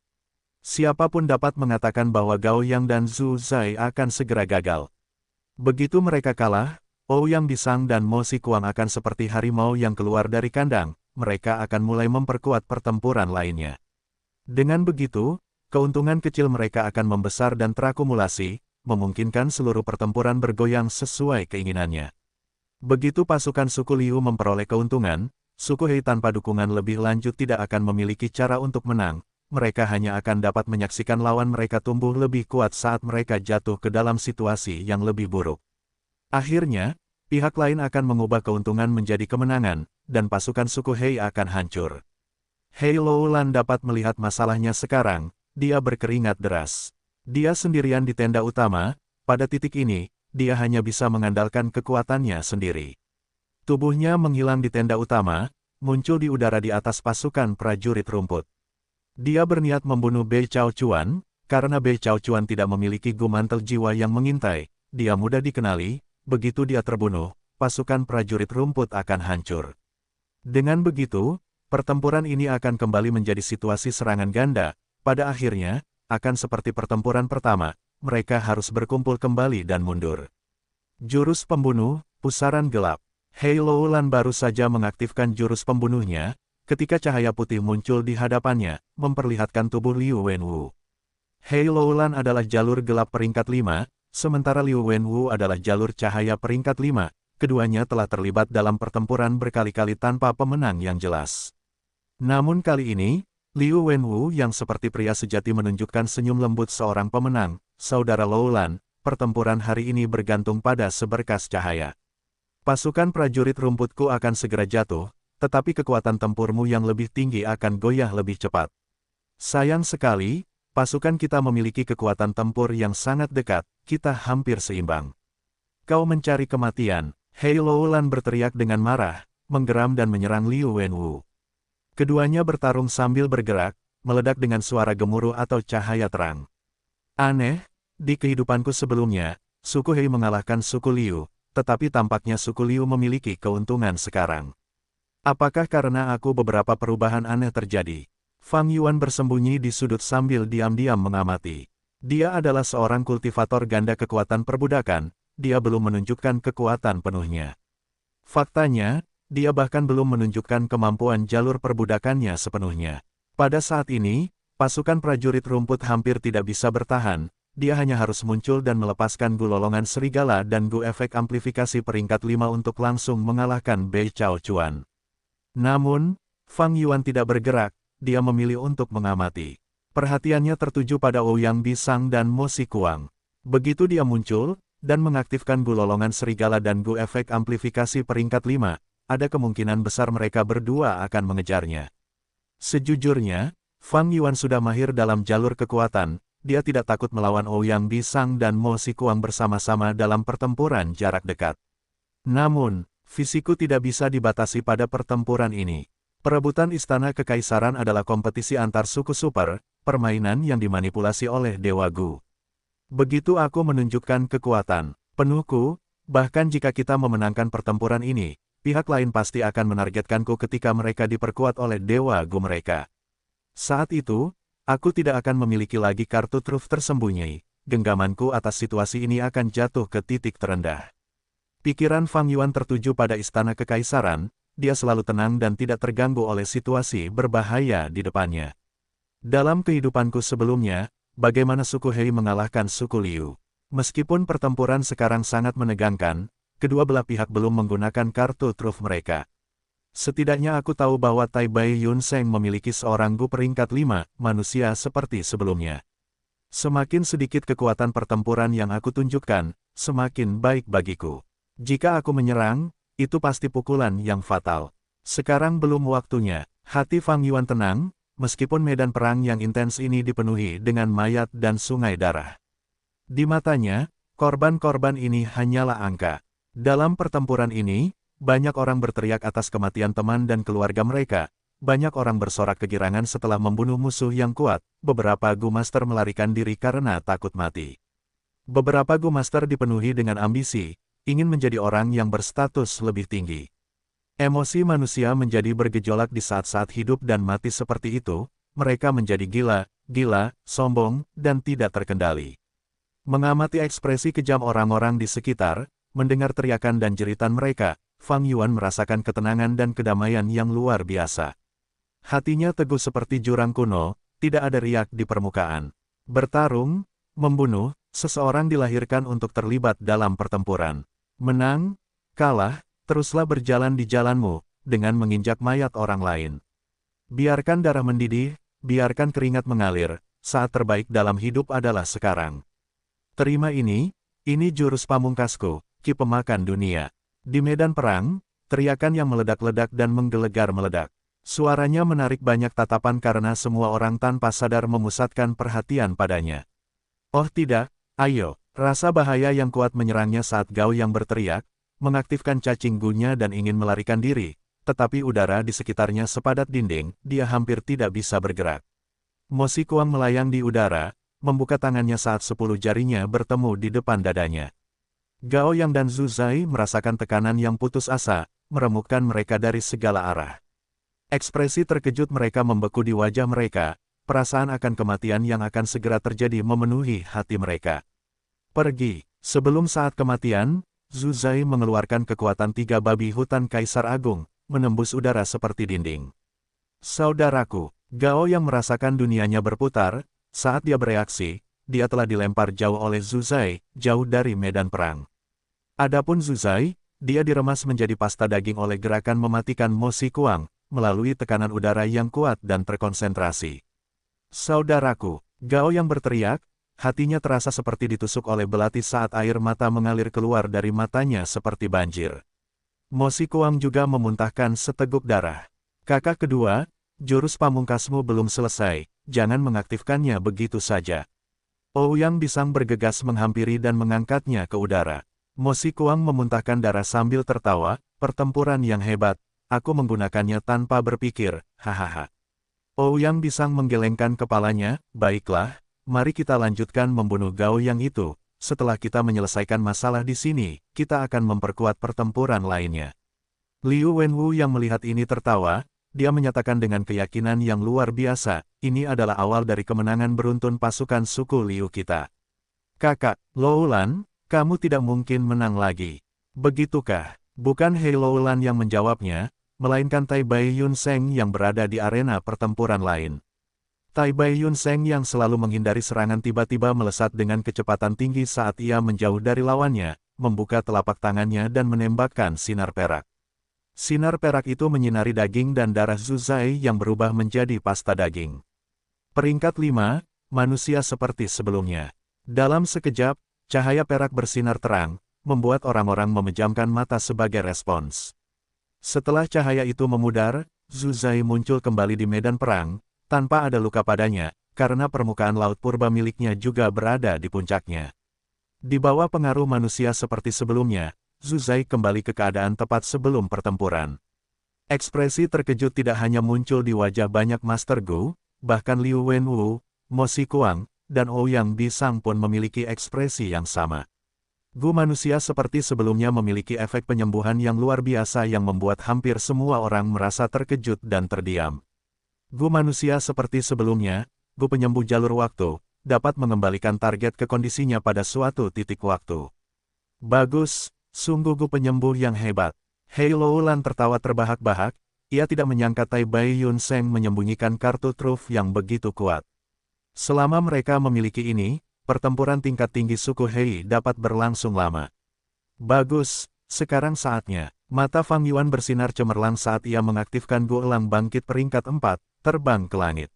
Siapapun dapat mengatakan bahwa Gao Yang dan Zhu Zai akan segera gagal. Begitu mereka kalah, Ouyang Bisang dan Mo Xikuang akan seperti harimau yang keluar dari kandang, mereka akan mulai memperkuat pertempuran lainnya. Dengan begitu, keuntungan kecil mereka akan membesar dan terakumulasi, memungkinkan seluruh pertempuran bergoyang sesuai keinginannya. Begitu pasukan suku Liu memperoleh keuntungan, suku Hei tanpa dukungan lebih lanjut tidak akan memiliki cara untuk menang, mereka hanya akan dapat menyaksikan lawan mereka tumbuh lebih kuat saat mereka jatuh ke dalam situasi yang lebih buruk. Akhirnya, pihak lain akan mengubah keuntungan menjadi kemenangan, dan pasukan suku Hei akan hancur. Hei Loulan dapat melihat masalahnya sekarang, dia berkeringat deras. Dia sendirian di tenda utama, pada titik ini, dia hanya bisa mengandalkan kekuatannya sendiri. Tubuhnya menghilang di tenda utama, muncul di udara di atas pasukan prajurit rumput. Dia berniat membunuh Bei Chao Chuan, karena Bei Chao Chuan tidak memiliki gumantel jiwa yang mengintai, dia mudah dikenali. Begitu dia terbunuh, pasukan prajurit rumput akan hancur. Dengan begitu, pertempuran ini akan kembali menjadi situasi serangan ganda, pada akhirnya, akan seperti pertempuran pertama, mereka harus berkumpul kembali dan mundur. Jurus pembunuh, pusaran gelap. Hei Loulan baru saja mengaktifkan jurus pembunuhnya, ketika cahaya putih muncul di hadapannya, memperlihatkan tubuh Liu Wenwu. Hei Loulan adalah jalur gelap peringkat 5, sementara Liu Wenwu adalah jalur cahaya peringkat 5, keduanya telah terlibat dalam pertempuran berkali-kali tanpa pemenang yang jelas. Namun kali ini, Liu Wenwu yang seperti pria sejati menunjukkan senyum lembut seorang pemenang, saudara Loulan, pertempuran hari ini bergantung pada seberkas cahaya. Pasukan prajurit rumputku akan segera jatuh, tetapi kekuatan tempurmu yang lebih tinggi akan goyah lebih cepat. Sayang sekali, pasukan kita memiliki kekuatan tempur yang sangat dekat, kita hampir seimbang. Kau mencari kematian, Hei Loulan berteriak dengan marah, menggeram dan menyerang Liu Wenwu. Keduanya bertarung sambil bergerak, meledak dengan suara gemuruh atau cahaya terang. Aneh, Di kehidupanku sebelumnya, suku Hei mengalahkan suku Liu, tetapi tampaknya suku Liu memiliki keuntungan sekarang. Apakah karena aku beberapa perubahan aneh terjadi? Fang Yuan bersembunyi di sudut sambil diam-diam mengamati. Dia adalah seorang kultivator ganda kekuatan perbudakan, dia belum menunjukkan kekuatan penuhnya. Faktanya, dia bahkan belum menunjukkan kemampuan jalur perbudakannya sepenuhnya. Pada saat ini, pasukan prajurit rumput hampir tidak bisa bertahan, dia hanya harus muncul dan melepaskan gulolongan serigala dan gu efek amplifikasi peringkat 5 untuk langsung mengalahkan Bei Chao Chuan. Namun, Fang Yuan tidak bergerak, dia memilih untuk mengamati. Perhatiannya tertuju pada Ouyang Bisang dan Mo Xikuang. Begitu dia muncul, dan mengaktifkan gulolongan serigala dan gu efek amplifikasi peringkat 5, ada kemungkinan besar mereka berdua akan mengejarnya. Sejujurnya, Fang Yuan sudah mahir dalam jalur kekuatan, dia tidak takut melawan Ouyang Bisang dan Mo Xikuang bersama-sama dalam pertempuran jarak dekat. Namun, fisikku tidak bisa dibatasi pada pertempuran ini. Perebutan Istana Kekaisaran adalah kompetisi antar suku super, permainan yang dimanipulasi oleh Dewa Gu. Begitu aku menunjukkan kekuatan penuhku, bahkan jika kita memenangkan pertempuran ini, pihak lain pasti akan menargetkanku ketika mereka diperkuat oleh Dewa Gu mereka. Saat itu, aku tidak akan memiliki lagi kartu truf tersembunyi, genggamanku atas situasi ini akan jatuh ke titik terendah. Pikiran Fang Yuan tertuju pada Istana Kekaisaran, dia selalu tenang dan tidak terganggu oleh situasi berbahaya di depannya. Dalam kehidupanku sebelumnya, bagaimana suku Hei mengalahkan suku Liu. Meskipun pertempuran sekarang sangat menegangkan, kedua belah pihak belum menggunakan kartu truf mereka. Setidaknya aku tahu bahwa Tai Bai Yun Seng memiliki seorang gu peringkat 5, manusia seperti sebelumnya. Semakin sedikit kekuatan pertempuran yang aku tunjukkan, semakin baik bagiku. Jika aku menyerang, itu pasti pukulan yang fatal. Sekarang belum waktunya. Hati Fang Yuan tenang, meskipun medan perang yang intens ini dipenuhi dengan mayat dan sungai darah. Di matanya, korban-korban ini hanyalah angka. Dalam pertempuran ini, banyak orang berteriak atas kematian teman dan keluarga mereka. Banyak orang bersorak kegirangan setelah membunuh musuh yang kuat. Beberapa Gu Master melarikan diri karena takut mati. Beberapa Gu Master dipenuhi dengan ambisi, ingin menjadi orang yang berstatus lebih tinggi. Emosi manusia menjadi bergejolak di saat-saat hidup dan mati seperti itu, mereka menjadi gila, sombong, dan tidak terkendali. Mengamati ekspresi kejam orang-orang di sekitar, mendengar teriakan dan jeritan mereka, Fang Yuan merasakan ketenangan dan kedamaian yang luar biasa. Hatinya teguh seperti jurang kuno, tidak ada riak di permukaan. Bertarung, membunuh, seseorang dilahirkan untuk terlibat dalam pertempuran. Menang, kalah, teruslah berjalan di jalanmu, dengan menginjak mayat orang lain. Biarkan darah mendidih, biarkan keringat mengalir, saat terbaik dalam hidup adalah sekarang. Terima ini jurus pamungkasku, Ki Pemakan Dunia. Di medan perang, teriakan yang meledak-ledak dan menggelegar meledak. Suaranya menarik banyak tatapan karena semua orang tanpa sadar memusatkan perhatian padanya. Oh tidak, ayo. Rasa bahaya yang kuat menyerangnya saat Gao yang berteriak, mengaktifkan cacing gunya dan ingin melarikan diri, tetapi udara di sekitarnya sepadat dinding, dia hampir tidak bisa bergerak. Mo Xikuang melayang di udara, membuka tangannya saat 10 jarinya bertemu di depan dadanya. Gao Yang dan Zhu Zai merasakan tekanan yang putus asa, meremukkan mereka dari segala arah. Ekspresi terkejut mereka membeku di wajah mereka, perasaan akan kematian yang akan segera terjadi memenuhi hati mereka. Pergi. Sebelum saat kematian, Zhu Zai mengeluarkan kekuatan 3 babi hutan Kaisar Agung, menembus udara seperti dinding. Saudaraku, Gao yang merasakan dunianya berputar, saat dia bereaksi, dia telah dilempar jauh oleh Zhu Zai, jauh dari medan perang. Adapun Zhu Zai, dia diremas menjadi pasta daging oleh gerakan mematikan Mo Xikuang, melalui tekanan udara yang kuat dan terkonsentrasi. Saudaraku, Gao yang berteriak, hatinya terasa seperti ditusuk oleh belati saat air mata mengalir keluar dari matanya seperti banjir. Mo Xikuang juga memuntahkan seteguk darah. Kakak kedua, jurus pamungkasmu belum selesai, jangan mengaktifkannya begitu saja. Ouyang Bisang bergegas menghampiri dan mengangkatnya ke udara. Mo Xikuang memuntahkan darah sambil tertawa, pertempuran yang hebat, aku menggunakannya tanpa berpikir, hahaha. Ouyang Bisang menggelengkan kepalanya, baiklah, mari kita lanjutkan membunuh Gao Yang itu. Setelah kita menyelesaikan masalah di sini, kita akan memperkuat pertempuran lainnya. Liu Wenwu yang melihat ini tertawa, dia menyatakan dengan keyakinan yang luar biasa, ini adalah awal dari kemenangan beruntun pasukan suku Liu kita. Kakak, Loulan, kamu tidak mungkin menang lagi. Begitukah? Bukan Hei Loulan yang menjawabnya, melainkan Tai Bai Yunseng yang berada di arena pertempuran lain. Tai Bai Yunseng yang selalu menghindari serangan tiba-tiba melesat dengan kecepatan tinggi saat ia menjauh dari lawannya, membuka telapak tangannya dan menembakkan sinar perak. Sinar perak itu menyinari daging dan darah Zhu Zai yang berubah menjadi pasta daging. Peringkat 5, manusia seperti sebelumnya. Dalam sekejap, cahaya perak bersinar terang, membuat orang-orang memejamkan mata sebagai respons. Setelah cahaya itu memudar, Zhu Zai muncul kembali di medan perang, tanpa ada luka padanya, karena permukaan laut purba miliknya juga berada di puncaknya. Di bawah pengaruh manusia seperti sebelumnya, Zhu Zai kembali ke keadaan tepat sebelum pertempuran. Ekspresi terkejut tidak hanya muncul di wajah banyak Master Gu, bahkan Liu Wenwu, Mo Xikuang, dan Ouyang Bisang pun memiliki ekspresi yang sama. Gu manusia seperti sebelumnya memiliki efek penyembuhan yang luar biasa yang membuat hampir semua orang merasa terkejut dan terdiam. Gu manusia seperti sebelumnya, Gu penyembuh jalur waktu, dapat mengembalikan target ke kondisinya pada suatu titik waktu. Bagus, sungguh Gu penyembuh yang hebat. Hei Loulan tertawa terbahak-bahak, ia tidak menyangka Tai Bai Yunseng menyembunyikan kartu truf yang begitu kuat. Selama mereka memiliki ini, pertempuran tingkat tinggi suku Hei dapat berlangsung lama. Bagus, sekarang saatnya. Mata Fang Yuan bersinar cemerlang saat ia mengaktifkan Gu Elang Bangkit peringkat 4, terbang ke langit.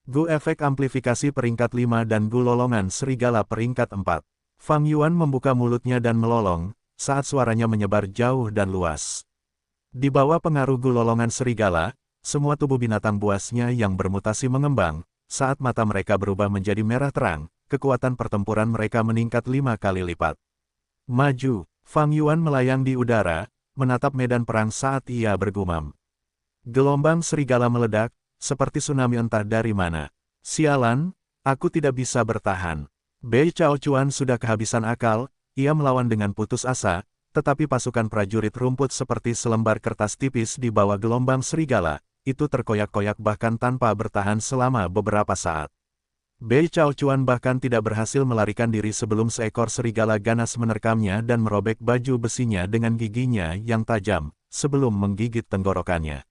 Gu Efek Amplifikasi peringkat 5 dan Gu Lolongan Serigala peringkat 4. Fang Yuan membuka mulutnya dan melolong, saat suaranya menyebar jauh dan luas. Di bawah pengaruh Gu Lolongan Serigala, semua tubuh binatang buasnya yang bermutasi mengembang, saat mata mereka berubah menjadi merah terang, kekuatan pertempuran mereka meningkat 5 kali lipat. Maju, Fang Yuan melayang di udara, menatap medan perang saat ia bergumam. Gelombang serigala meledak, seperti tsunami entah dari mana. Sialan, aku tidak bisa bertahan. Bei Chao Chuan sudah kehabisan akal, ia melawan dengan putus asa, tetapi pasukan prajurit rumput seperti selembar kertas tipis di bawah gelombang serigala, itu terkoyak-koyak bahkan tanpa bertahan selama beberapa saat. Bei Chao Chuan bahkan tidak berhasil melarikan diri sebelum seekor serigala ganas menerkamnya dan merobek baju besinya dengan giginya yang tajam, sebelum menggigit tenggorokannya.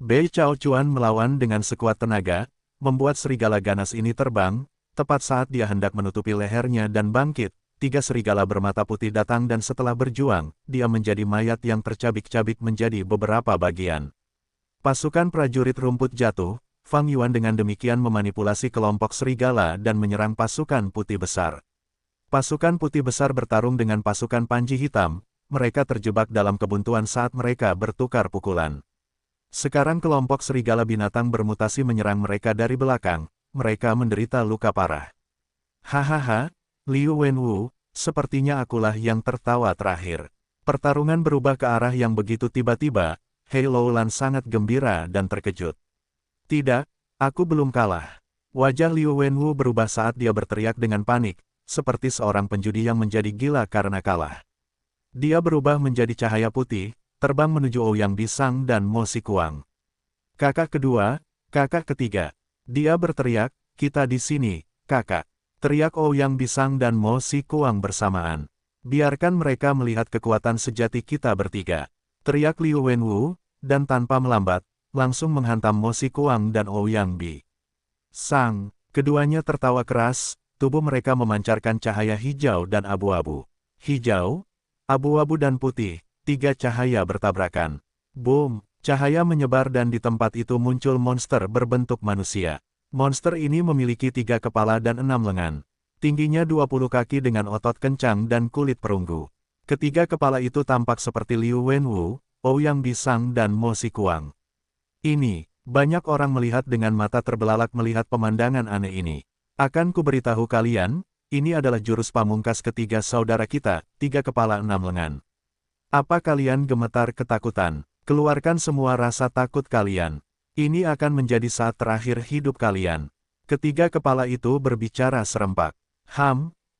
Bei Chao Chuan melawan dengan sekuat tenaga, membuat serigala ganas ini terbang, tepat saat dia hendak menutupi lehernya dan bangkit, 3 serigala bermata putih datang dan setelah berjuang, dia menjadi mayat yang tercabik-cabik menjadi beberapa bagian. Pasukan prajurit rumput jatuh, Fang Yuan dengan demikian memanipulasi kelompok serigala dan menyerang pasukan putih besar. Pasukan putih besar bertarung dengan pasukan panji hitam, mereka terjebak dalam kebuntuan saat mereka bertukar pukulan. Sekarang kelompok serigala binatang bermutasi menyerang mereka dari belakang, mereka menderita luka parah. Hahaha, Liu Wenwu, sepertinya akulah yang tertawa terakhir. Pertarungan berubah ke arah yang begitu tiba-tiba, Hei Loulan sangat gembira dan terkejut. Tidak, aku belum kalah. Wajah Liu Wenwu berubah saat dia berteriak dengan panik, seperti seorang penjudi yang menjadi gila karena kalah. Dia berubah menjadi cahaya putih, terbang menuju Ouyang Bisang dan Mo Xikuang. Kakak kedua, kakak ketiga. Dia berteriak, kita di sini, kakak. Teriak Ouyang Bisang dan Mo Xikuang bersamaan. Biarkan mereka melihat kekuatan sejati kita bertiga. Teriak Liu Wenwu, dan tanpa melambat, langsung menghantam Mo Xikuang dan Ouyang Bisang. Keduanya tertawa keras, tubuh mereka memancarkan cahaya hijau dan abu-abu. Hijau, abu-abu dan putih. 3 cahaya bertabrakan. Boom! Cahaya menyebar dan di tempat itu muncul monster berbentuk manusia. Monster ini memiliki 3 kepala dan 6 lengan. Tingginya 20 kaki dengan otot kencang dan kulit perunggu. Ketiga kepala itu tampak seperti Liu Wenwu, Ouyang Bisang dan Mo Xikuang. Ini, banyak orang melihat dengan mata terbelalak melihat pemandangan aneh ini. Akan kuberitahu kalian, ini adalah jurus pamungkas ketiga saudara kita, 3 kepala 6 lengan. Apa kalian gemetar ketakutan? Keluarkan semua rasa takut kalian. Ini akan menjadi saat terakhir hidup kalian. Ketiga kepala itu berbicara serempak.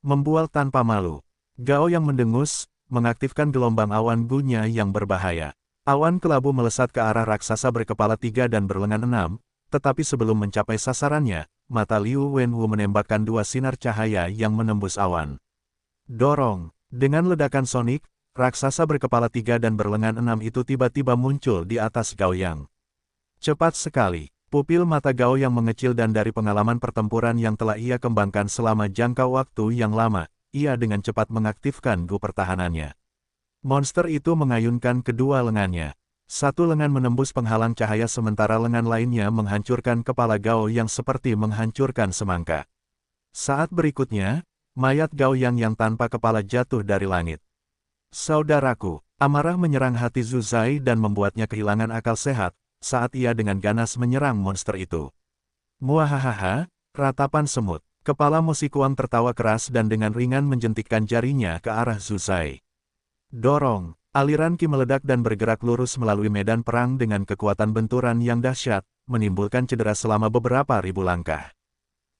Membual tanpa malu. Gao yang mendengus, mengaktifkan gelombang awan gunya yang berbahaya. Awan kelabu melesat ke arah raksasa berkepala 3 dan berlengan 6, tetapi sebelum mencapai sasarannya, mata Liu Wenwu menembakkan 2 sinar cahaya yang menembus awan. Dorong! Dengan ledakan sonik, raksasa berkepala 3 dan berlengan 6 itu tiba-tiba muncul di atas Gao Yang. Cepat sekali. Pupil mata Gao yang mengecil dan dari pengalaman pertempuran yang telah ia kembangkan selama jangka waktu yang lama, ia dengan cepat mengaktifkan Gu pertahanannya. Monster itu mengayunkan kedua lengannya. Satu lengan menembus penghalang cahaya sementara lengan lainnya menghancurkan kepala Gao yang seperti menghancurkan semangka. Saat berikutnya, mayat Gao yang tanpa kepala jatuh dari langit. Saudaraku, amarah menyerang hati Zhu Zai dan membuatnya kehilangan akal sehat, saat ia dengan ganas menyerang monster itu. Muahahaha, ratapan semut. Kepala Mo Xikuang tertawa keras dan dengan ringan menjentikkan jarinya ke arah Zhu Zai. Dorong! Aliran Qi meledak dan bergerak lurus melalui medan perang dengan kekuatan benturan yang dahsyat, menimbulkan cedera selama beberapa ribu langkah.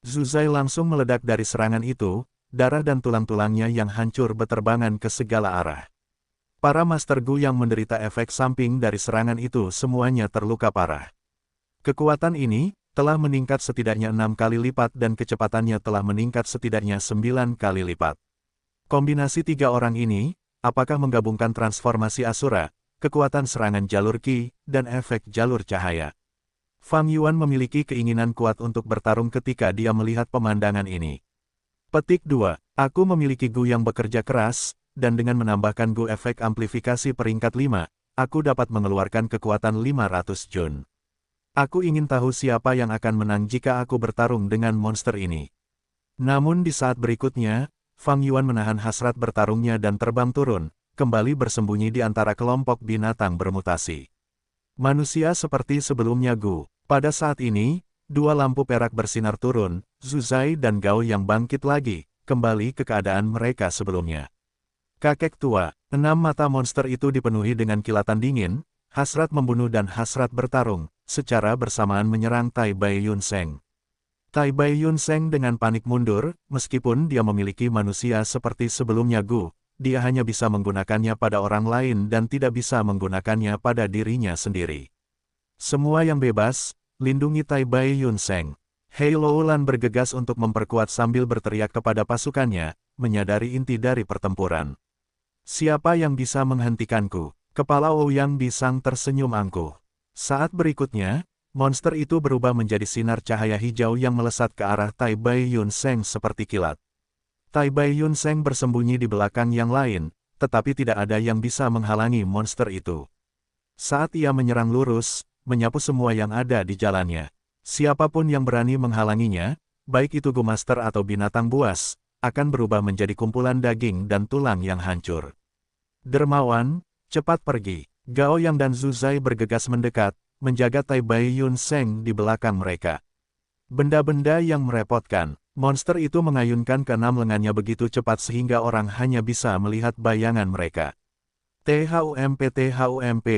Zhu Zai langsung meledak dari serangan itu, darah dan tulang-tulangnya yang hancur beterbangan ke segala arah. Para Master Gu yang menderita efek samping dari serangan itu semuanya terluka parah. Kekuatan ini telah meningkat setidaknya 6 kali lipat dan kecepatannya telah meningkat setidaknya 9 kali lipat. Kombinasi 3 orang ini, apakah menggabungkan transformasi Asura, kekuatan serangan jalur Qi, dan efek jalur cahaya. Fang Yuan memiliki keinginan kuat untuk bertarung ketika dia melihat pemandangan ini. Petik 2. Aku memiliki Gu yang bekerja keras, dan dengan menambahkan Gu efek amplifikasi peringkat 5, aku dapat mengeluarkan kekuatan 500 Jun. Aku ingin tahu siapa yang akan menang jika aku bertarung dengan monster ini. Namun di saat berikutnya, Fang Yuan menahan hasrat bertarungnya dan terbang turun, kembali bersembunyi di antara kelompok binatang bermutasi. Manusia seperti sebelumnya Gu. Pada saat ini, 2 lampu perak bersinar turun, Zhu Zai dan Gao yang bangkit lagi, kembali ke keadaan mereka sebelumnya. Kakek tua, 6 mata monster itu dipenuhi dengan kilatan dingin, hasrat membunuh dan hasrat bertarung, secara bersamaan menyerang Tai Bai Yun Seng. Tai Bai Yun Seng dengan panik mundur, meskipun dia memiliki manusia seperti sebelumnya Gu, dia hanya bisa menggunakannya pada orang lain dan tidak bisa menggunakannya pada dirinya sendiri. Semua yang bebas, lindungi Tai Bai Yun Seng. Hei Loulan bergegas untuk memperkuat sambil berteriak kepada pasukannya, menyadari inti dari pertempuran. Siapa yang bisa menghentikanku? Kepala Ouyang Bisang tersenyum angkuh. Saat berikutnya, monster itu berubah menjadi sinar cahaya hijau yang melesat ke arah Tai Bai Yun Seng seperti kilat. Tai Bai Yun Seng bersembunyi di belakang yang lain, tetapi tidak ada yang bisa menghalangi monster itu. Saat ia menyerang lurus, menyapu semua yang ada di jalannya. Siapapun yang berani menghalanginya, baik itu Gu Master atau binatang buas, akan berubah menjadi kumpulan daging dan tulang yang hancur. Dermawan, cepat pergi. Gao Yang dan Zhu Zai bergegas mendekat, menjaga Tai Bai Yun Seng di belakang mereka. Benda-benda yang merepotkan. Monster itu mengayunkan keenam lengannya begitu cepat sehingga orang hanya bisa melihat bayangan mereka. THUMP,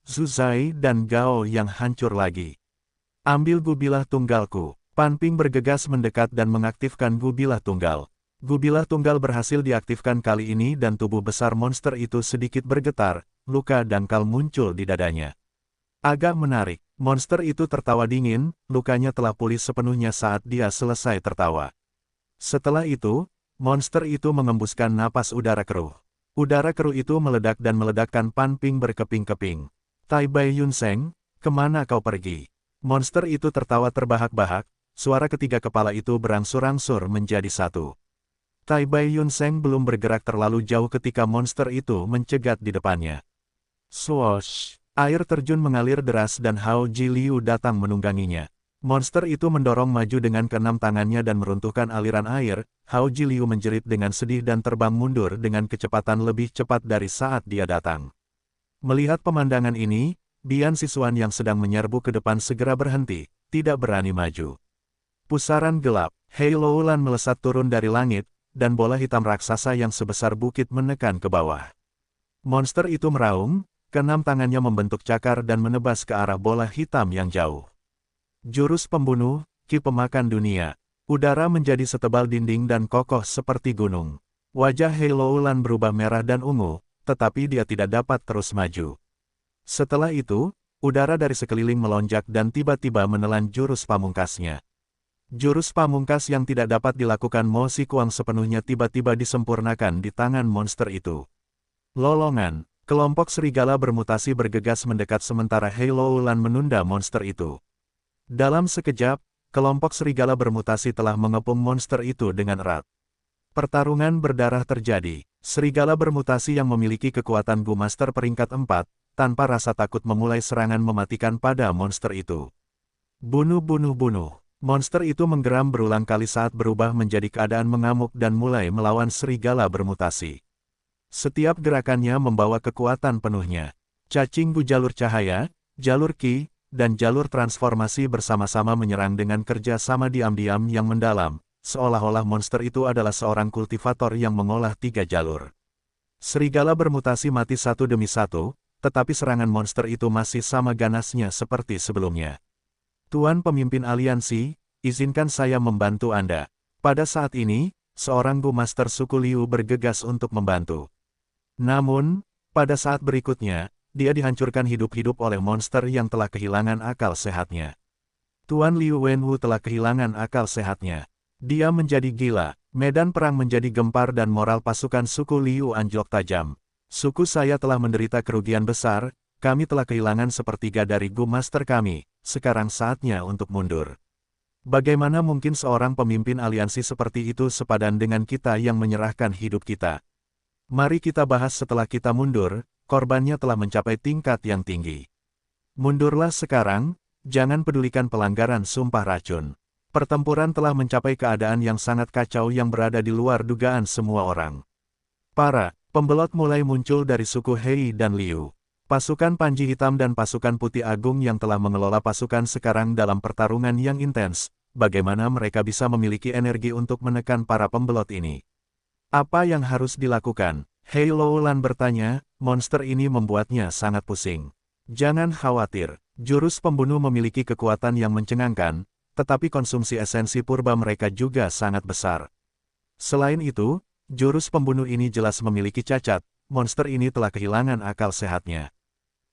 Zhu Zai dan Gao Yang hancur lagi. Ambil Gu Bilah Tunggalku. Pan Ping bergegas mendekat dan mengaktifkan Gu Bilah Tunggal. Gu Bilah Tunggal berhasil diaktifkan kali ini dan tubuh besar monster itu sedikit bergetar, luka dangkal muncul di dadanya. Agak menarik, monster itu tertawa dingin, lukanya telah pulih sepenuhnya saat dia selesai tertawa. Setelah itu, monster itu mengembuskan napas udara keruh. Udara keruh itu meledak dan meledakkan Pan Ping berkeping-keping. Tai Bai Yun Seng, kemana kau pergi? Monster itu tertawa terbahak-bahak, suara ketiga kepala itu berangsur-angsur menjadi satu. Tai Bai Yun Seng belum bergerak terlalu jauh ketika monster itu mencegat di depannya. Swoosh! Air terjun mengalir deras dan Hao Ji Liu datang menungganginya. Monster itu mendorong maju dengan keenam tangannya dan meruntuhkan aliran air. Hao Ji Liu menjerit dengan sedih dan terbang mundur dengan kecepatan lebih cepat dari saat dia datang. Melihat pemandangan ini, Bian Siswan yang sedang menyerbu ke depan segera berhenti, tidak berani maju. Pusaran gelap, Hei Loulan melesat turun dari langit, dan bola hitam raksasa yang sebesar bukit menekan ke bawah. Monster itu meraung, keenam tangannya membentuk cakar dan menebas ke arah bola hitam yang jauh. Jurus pembunuh, ki pemakan dunia. Udara menjadi setebal dinding dan kokoh seperti gunung. Wajah Hei Loulan berubah merah dan ungu, tetapi dia tidak dapat terus maju. Setelah itu, udara dari sekeliling melonjak dan tiba-tiba menelan jurus pamungkasnya. Jurus pamungkas yang tidak dapat dilakukan Mo Si Kuang sepenuhnya tiba-tiba disempurnakan di tangan monster itu. Lolongan, kelompok serigala bermutasi bergegas mendekat sementara Hei Loulan menunda monster itu. Dalam sekejap, kelompok serigala bermutasi telah mengepung monster itu dengan erat. Pertarungan berdarah terjadi. Serigala bermutasi yang memiliki kekuatan Gu Master peringkat 4, tanpa rasa takut memulai serangan mematikan pada monster itu. Bunuh, bunuh, bunuh. Monster itu menggeram berulang kali saat berubah menjadi keadaan mengamuk dan mulai melawan serigala bermutasi. Setiap gerakannya membawa kekuatan penuhnya. Cacing Gu jalur cahaya, jalur Qi, dan jalur transformasi bersama-sama menyerang dengan kerja sama diam-diam yang mendalam, seolah-olah monster itu adalah seorang kultivator yang mengolah 3 jalur. Serigala bermutasi mati satu demi satu, tetapi serangan monster itu masih sama ganasnya seperti sebelumnya. Tuan pemimpin aliansi, izinkan saya membantu Anda. Pada saat ini, seorang Gu Master suku Liu bergegas untuk membantu. Namun, pada saat berikutnya, dia dihancurkan hidup-hidup oleh monster yang telah kehilangan akal sehatnya. Tuan Liu Wenwu telah kehilangan akal sehatnya. Dia menjadi gila, medan perang menjadi gempar dan moral pasukan suku Liu anjlok tajam. Suku saya telah menderita kerugian besar, kami telah kehilangan sepertiga dari Gu Master kami, sekarang saatnya untuk mundur. Bagaimana mungkin seorang pemimpin aliansi seperti itu sepadan dengan kita yang menyerahkan hidup kita? Mari kita bahas setelah kita mundur. Korbannya telah mencapai tingkat yang tinggi. Mundurlah sekarang, jangan pedulikan pelanggaran sumpah racun. Pertempuran telah mencapai keadaan yang sangat kacau yang berada di luar dugaan semua orang. Para pembelot mulai muncul dari suku Hei dan Liu. Pasukan Panji Hitam dan pasukan Putih Agung yang telah mengelola pasukan sekarang dalam pertarungan yang intens, bagaimana mereka bisa memiliki energi untuk menekan para pembelot ini? Apa yang harus dilakukan? Hei Loulan bertanya, monster ini membuatnya sangat pusing. Jangan khawatir, jurus pembunuh memiliki kekuatan yang mencengangkan, tetapi konsumsi esensi purba mereka juga sangat besar. Selain itu, jurus pembunuh ini jelas memiliki cacat, monster ini telah kehilangan akal sehatnya.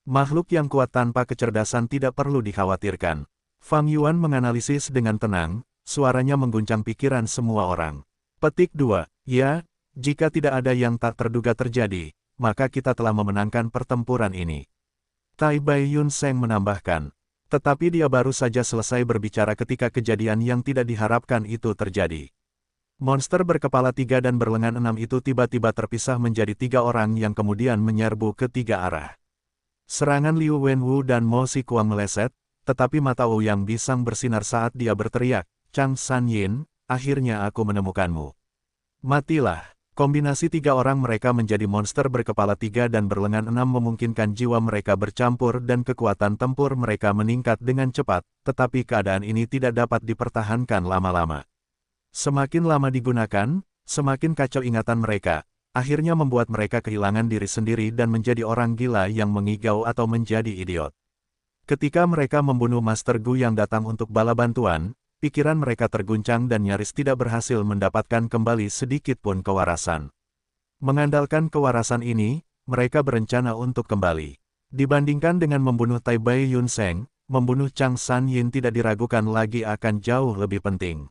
Makhluk yang kuat tanpa kecerdasan tidak perlu dikhawatirkan. Fang Yuan menganalisis dengan tenang, suaranya mengguncang pikiran semua orang. Petik 2, ya. Jika tidak ada yang tak terduga terjadi, maka kita telah memenangkan pertempuran ini. Tai Bai Yun Seng menambahkan. Tetapi dia baru saja selesai berbicara ketika kejadian yang tidak diharapkan itu terjadi. Monster berkepala 3 dan berlengan 6 itu tiba-tiba terpisah menjadi 3 orang yang kemudian menyerbu ke 3 arah. Serangan Liu Wenwu dan Mo Si Kuang meleset, tetapi mata Ouyang Bisang bersinar saat dia berteriak, Chang San Yin, akhirnya aku menemukanmu. Matilah. Kombinasi 3 orang mereka menjadi monster berkepala 3 dan berlengan 6 memungkinkan jiwa mereka bercampur dan kekuatan tempur mereka meningkat dengan cepat, tetapi keadaan ini tidak dapat dipertahankan lama-lama. Semakin lama digunakan, semakin kacau ingatan mereka, akhirnya membuat mereka kehilangan diri sendiri dan menjadi orang gila yang mengigau atau menjadi idiot. Ketika mereka membunuh Master Gu yang datang untuk bala bantuan, pikiran mereka terguncang dan nyaris tidak berhasil mendapatkan kembali sedikit pun kewarasan. Mengandalkan kewarasan ini, mereka berencana untuk kembali. Dibandingkan dengan membunuh Tai Bai Yun Seng, membunuh Chang San Yin tidak diragukan lagi akan jauh lebih penting.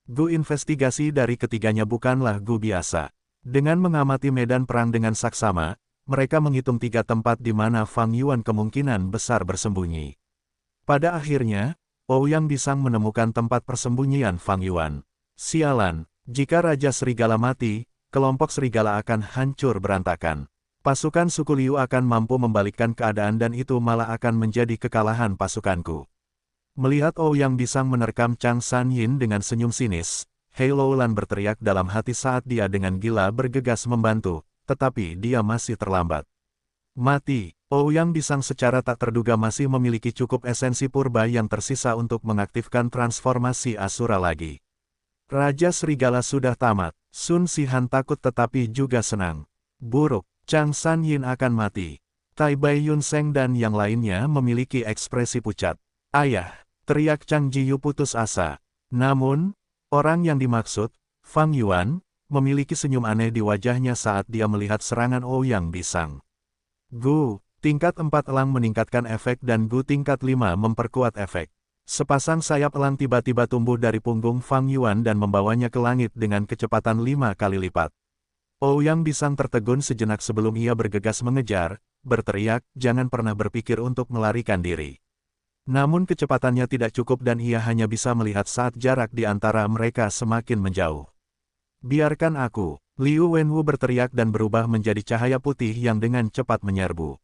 Gu investigasi dari ketiganya bukanlah Gu biasa. Dengan mengamati medan perang dengan saksama, mereka menghitung 3 tempat di mana Fang Yuan kemungkinan besar bersembunyi. Pada akhirnya, Ouyang Bisang menemukan tempat persembunyian Fang Yuan. Sialan, jika Raja Serigala mati, kelompok serigala akan hancur berantakan. Pasukan suku Liu akan mampu membalikkan keadaan dan itu malah akan menjadi kekalahan pasukanku. Melihat Ouyang Bisang menerkam Chang San Yin dengan senyum sinis, Hei Loulan berteriak dalam hati saat dia dengan gila bergegas membantu, tetapi dia masih terlambat. Mati. Ouyang Bisang secara tak terduga masih memiliki cukup esensi purba yang tersisa untuk mengaktifkan transformasi Asura lagi. Raja Serigala sudah tamat. Sun Sihan takut tetapi juga senang. Buruk, Chang San Yin akan mati. Tai Bai Yun Seng dan yang lainnya memiliki ekspresi pucat. Ayah, Teriak Chang Jiyu putus asa. Namun, orang yang dimaksud, Fang Yuan, memiliki senyum aneh di wajahnya saat dia melihat serangan Ouyang Bisang. Gu, tingkat 4 elang meningkatkan efek dan Gu tingkat 5 memperkuat efek. Sepasang sayap elang tiba-tiba tumbuh dari punggung Fang Yuan dan membawanya ke langit dengan kecepatan 5 kali lipat. Ouyang Bisang tertegun sejenak sebelum ia bergegas mengejar, berteriak, jangan pernah berpikir untuk melarikan diri. Namun kecepatannya tidak cukup dan ia hanya bisa melihat saat jarak di antara mereka semakin menjauh. Biarkan aku, Liu Wenwu berteriak dan berubah menjadi cahaya putih yang dengan cepat menyerbu.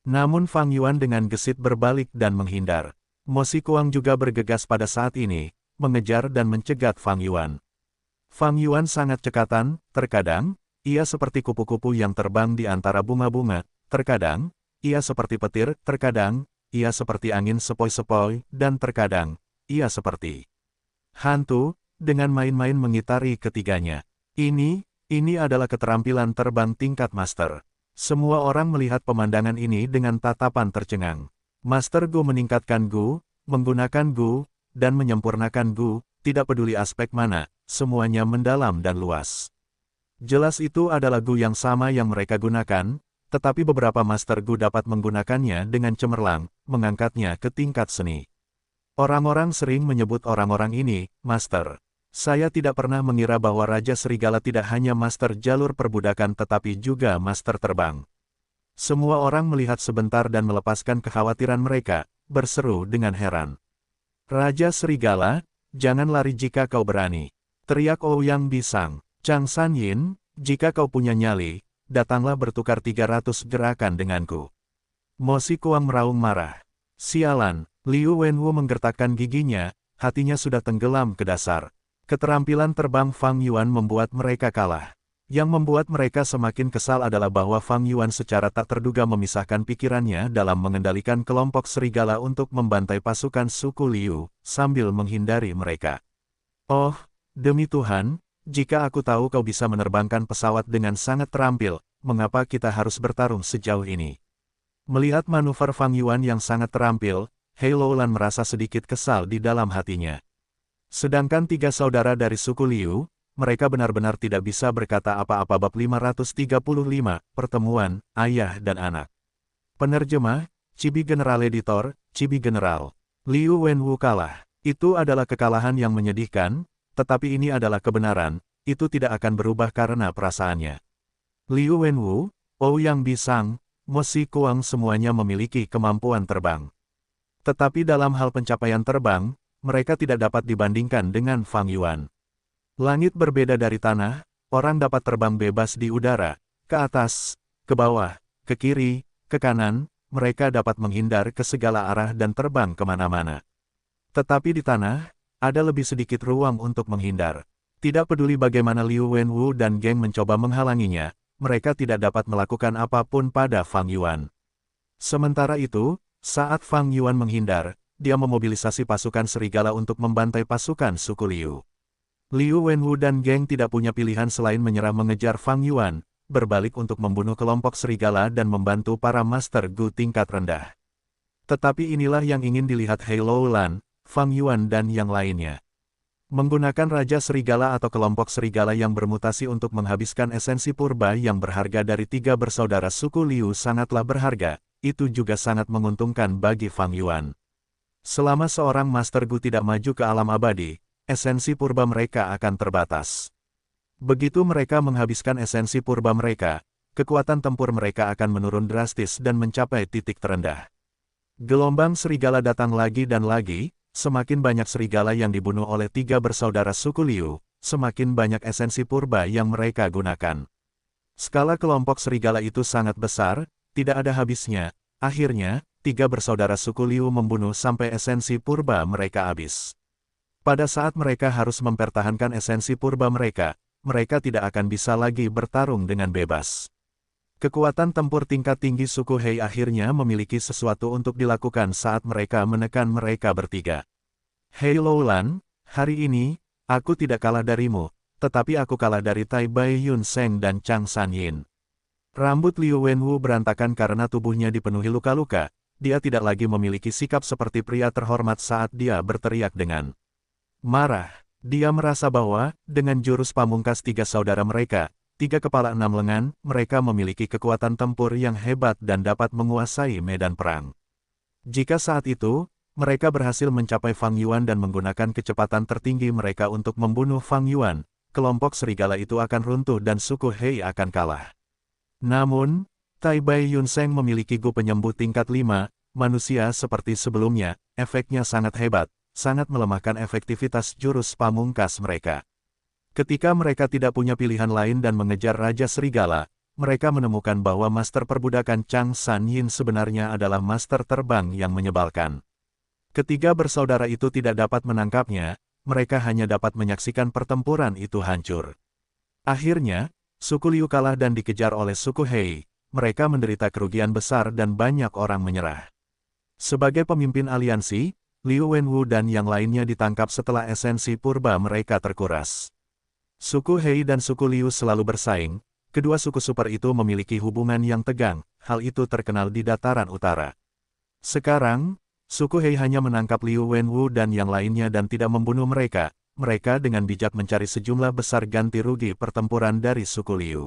Namun Fang Yuan dengan gesit berbalik dan menghindar. Mo Xikuang juga bergegas pada saat ini, mengejar dan mencegat Fang Yuan. Fang Yuan sangat cekatan, terkadang, ia seperti kupu-kupu yang terbang di antara bunga-bunga, terkadang, ia seperti petir, terkadang, ia seperti angin sepoi-sepoi, dan terkadang, ia seperti hantu, dengan main-main mengitari ketiganya. Ini adalah keterampilan terbang tingkat master. Semua orang melihat pemandangan ini dengan tatapan tercengang. Master Gu meningkatkan Gu, menggunakan Gu, dan menyempurnakan Gu, tidak peduli aspek mana, semuanya mendalam dan luas. Jelas itu adalah Gu yang sama yang mereka gunakan, tetapi beberapa Master Gu dapat menggunakannya dengan cemerlang, mengangkatnya ke tingkat seni. Orang-orang sering menyebut orang-orang ini, Master. Saya tidak pernah mengira bahwa Raja Serigala tidak hanya Master jalur perbudakan tetapi juga Master terbang. Semua orang melihat sebentar dan melepaskan kekhawatiran mereka, berseru dengan heran. Raja Serigala, jangan lari jika kau berani. Teriak Ouyang Bisang. Chang Sanyin, jika kau punya nyali, datanglah bertukar 300 gerakan denganku. Mo Xikuang meraung marah. Sialan, Liu Wenwu menggertakkan giginya, hatinya sudah tenggelam ke dasar. Keterampilan terbang Fang Yuan membuat mereka kalah. Yang membuat mereka semakin kesal adalah bahwa Fang Yuan secara tak terduga memisahkan pikirannya dalam mengendalikan kelompok serigala untuk membantai pasukan suku Liu, sambil menghindari mereka. Oh, demi Tuhan, jika aku tahu kau bisa menerbangkan pesawat dengan sangat terampil, mengapa kita harus bertarung sejauh ini? Melihat manuver Fang Yuan yang sangat terampil, Hei Loulan merasa sedikit kesal di dalam hatinya. Sedangkan 3 saudara dari suku Liu, mereka benar-benar tidak bisa berkata apa-apa. Bab 535, Pertemuan, Ayah dan Anak. Penerjemah, Cibi General Editor, Cibi General. Liu Wenwu kalah. Itu adalah kekalahan yang menyedihkan, tetapi ini adalah kebenaran, itu tidak akan berubah karena perasaannya. Liu Wenwu, Ouyang Bisang, Mo Xikuang semuanya memiliki kemampuan terbang. Tetapi dalam hal pencapaian terbang, mereka tidak dapat dibandingkan dengan Fang Yuan. Langit berbeda dari tanah, orang dapat terbang bebas di udara, ke atas, ke bawah, ke kiri, ke kanan, mereka dapat menghindar ke segala arah dan terbang kemana-mana. Tetapi di tanah, ada lebih sedikit ruang untuk menghindar. Tidak peduli bagaimana Liu Wenwu dan geng mencoba menghalanginya, mereka tidak dapat melakukan apapun pada Fang Yuan. Sementara itu, saat Fang Yuan menghindar, dia memobilisasi pasukan serigala untuk membantai pasukan suku Liu. Liu Wenwu dan geng tidak punya pilihan selain menyerah mengejar Fang Yuan, berbalik untuk membunuh kelompok serigala dan membantu para Master Gu tingkat rendah. Tetapi inilah yang ingin dilihat Hei Loulan, Fang Yuan dan yang lainnya. Menggunakan Raja Serigala atau kelompok serigala yang bermutasi untuk menghabiskan esensi purba yang berharga dari 3 bersaudara suku Liu sangatlah berharga, itu juga sangat menguntungkan bagi Fang Yuan. Selama seorang Master Gu tidak maju ke alam abadi, esensi purba mereka akan terbatas. Begitu mereka menghabiskan esensi purba mereka, kekuatan tempur mereka akan menurun drastis dan mencapai titik terendah. Gelombang serigala datang lagi dan lagi, semakin banyak serigala yang dibunuh oleh 3 bersaudara suku Liu, semakin banyak esensi purba yang mereka gunakan. Skala kelompok serigala itu sangat besar, tidak ada habisnya, akhirnya, 3 bersaudara suku Liu membunuh sampai esensi purba mereka habis. Pada saat mereka harus mempertahankan esensi purba mereka, mereka tidak akan bisa lagi bertarung dengan bebas. Kekuatan tempur tingkat tinggi suku Hei akhirnya memiliki sesuatu untuk dilakukan saat mereka menekan mereka bertiga. Hei Loulan, hari ini, aku tidak kalah darimu, tetapi aku kalah dari Tai Bai Yun Seng dan Chang Sanyin. Rambut Liu Wenwu berantakan karena tubuhnya dipenuhi luka-luka, dia tidak lagi memiliki sikap seperti pria terhormat saat dia berteriak dengan marah. Dia merasa bahwa, dengan jurus pamungkas tiga saudara mereka, tiga kepala enam lengan, mereka memiliki kekuatan tempur yang hebat dan dapat menguasai medan perang. Jika saat itu, mereka berhasil mencapai Fang Yuan dan menggunakan kecepatan tertinggi mereka untuk membunuh Fang Yuan, kelompok serigala itu akan runtuh dan suku Hei akan kalah. Namun, Tai Bai Yunseng memiliki Gu penyembuh tingkat 5, manusia seperti sebelumnya, efeknya sangat hebat, sangat melemahkan efektivitas jurus pamungkas mereka. Ketika mereka tidak punya pilihan lain dan mengejar Raja Serigala, mereka menemukan bahwa master perbudakan Chang San Yin sebenarnya adalah master terbang yang menyebalkan. Ketiga bersaudara itu tidak dapat menangkapnya, mereka hanya dapat menyaksikan pertempuran itu hancur. Akhirnya, suku Liu kalah dan dikejar oleh suku Hei, mereka menderita kerugian besar dan banyak orang menyerah. Sebagai pemimpin aliansi, Liu Wenwu dan yang lainnya ditangkap setelah esensi purba mereka terkuras. Suku Hei dan suku Liu selalu bersaing, kedua suku super itu memiliki hubungan yang tegang, hal itu terkenal di dataran utara. Sekarang, suku Hei hanya menangkap Liu Wenwu dan yang lainnya dan tidak membunuh mereka, mereka dengan bijak mencari sejumlah besar ganti rugi pertempuran dari suku Liu.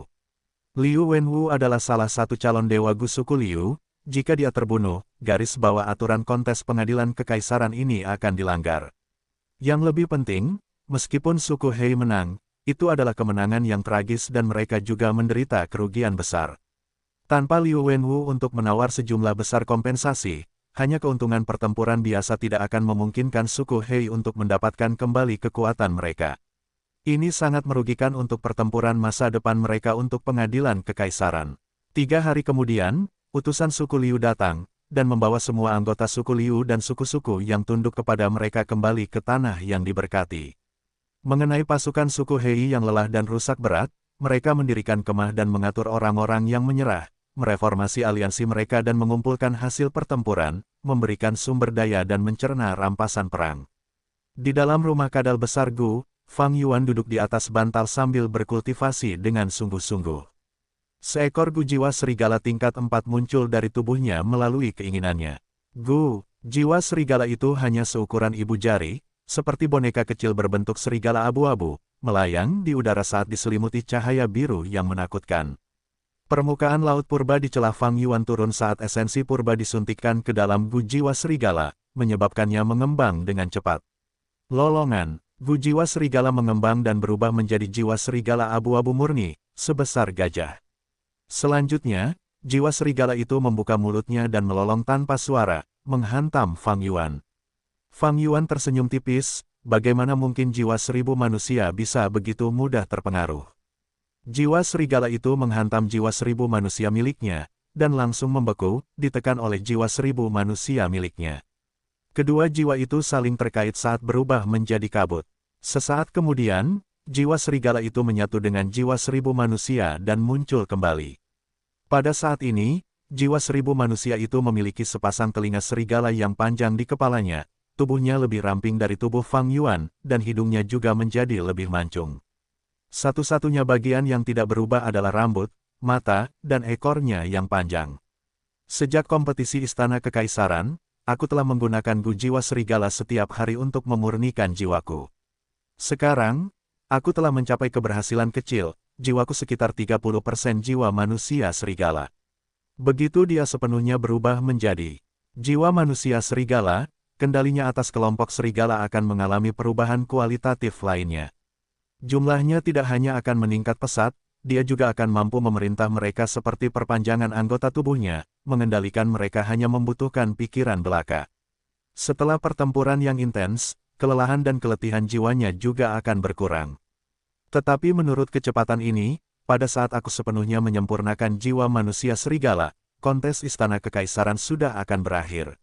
Liu Wenwu adalah salah satu calon dewa Gu suku Liu. Jika dia terbunuh, garis bawah aturan kontes pengadilan kekaisaran ini akan dilanggar. Yang lebih penting, meskipun suku Hei menang, itu adalah kemenangan yang tragis dan mereka juga menderita kerugian besar. Tanpa Liu Wenwu untuk menawar sejumlah besar kompensasi, hanya keuntungan pertempuran biasa tidak akan memungkinkan suku Hei untuk mendapatkan kembali kekuatan mereka. Ini sangat merugikan untuk pertempuran masa depan mereka untuk pengadilan kekaisaran. 3 hari kemudian, utusan suku Liu datang, dan membawa semua anggota suku Liu dan suku-suku yang tunduk kepada mereka kembali ke tanah yang diberkati. Mengenai pasukan suku Hei yang lelah dan rusak berat, mereka mendirikan kemah dan mengatur orang-orang yang menyerah, mereformasi aliansi mereka dan mengumpulkan hasil pertempuran, memberikan sumber daya dan mencerna rampasan perang. Di dalam rumah kadal besar Gu, Fang Yuan duduk di atas bantal sambil berkultivasi dengan sungguh-sungguh. Seekor Gu jiwa serigala tingkat 4 muncul dari tubuhnya melalui keinginannya. Gu, jiwa serigala itu hanya seukuran ibu jari, seperti boneka kecil berbentuk serigala abu-abu, melayang di udara saat diselimuti cahaya biru yang menakutkan. Permukaan laut purba di celah Fang Yuan turun saat esensi purba disuntikkan ke dalam Gu jiwa serigala, menyebabkannya mengembang dengan cepat. Lolongan, Gu jiwa serigala mengembang dan berubah menjadi jiwa serigala abu-abu murni, sebesar gajah. Selanjutnya, jiwa serigala itu membuka mulutnya dan melolong tanpa suara, menghantam Fang Yuan. Fang Yuan tersenyum tipis, bagaimana mungkin jiwa 1000 manusia bisa begitu mudah terpengaruh. Jiwa serigala itu menghantam jiwa 1000 manusia miliknya, dan langsung membeku, ditekan oleh jiwa 1000 manusia miliknya. Kedua jiwa itu saling terkait saat berubah menjadi kabut. Sesaat kemudian, jiwa serigala itu menyatu dengan jiwa 1000 manusia dan muncul kembali. Pada saat ini, jiwa 1000 manusia itu memiliki sepasang telinga serigala yang panjang di kepalanya, tubuhnya lebih ramping dari tubuh Fang Yuan, dan hidungnya juga menjadi lebih mancung. Satu-satunya bagian yang tidak berubah adalah rambut, mata, dan ekornya yang panjang. Sejak kompetisi Istana Kekaisaran, aku telah menggunakan Gu jiwa serigala setiap hari untuk memurnikan jiwaku. Sekarang, aku telah mencapai keberhasilan kecil, jiwaku sekitar 30% jiwa manusia serigala. Begitu dia sepenuhnya berubah menjadi jiwa manusia serigala, kendalinya atas kelompok serigala akan mengalami perubahan kualitatif lainnya. Jumlahnya tidak hanya akan meningkat pesat, dia juga akan mampu memerintah mereka seperti perpanjangan anggota tubuhnya, mengendalikan mereka hanya membutuhkan pikiran belaka. Setelah pertempuran yang intens, kelelahan dan keletihan jiwanya juga akan berkurang. Tetapi menurut kecepatan ini, pada saat aku sepenuhnya menyempurnakan jiwa manusia serigala, kontes Istana Kekaisaran sudah akan berakhir.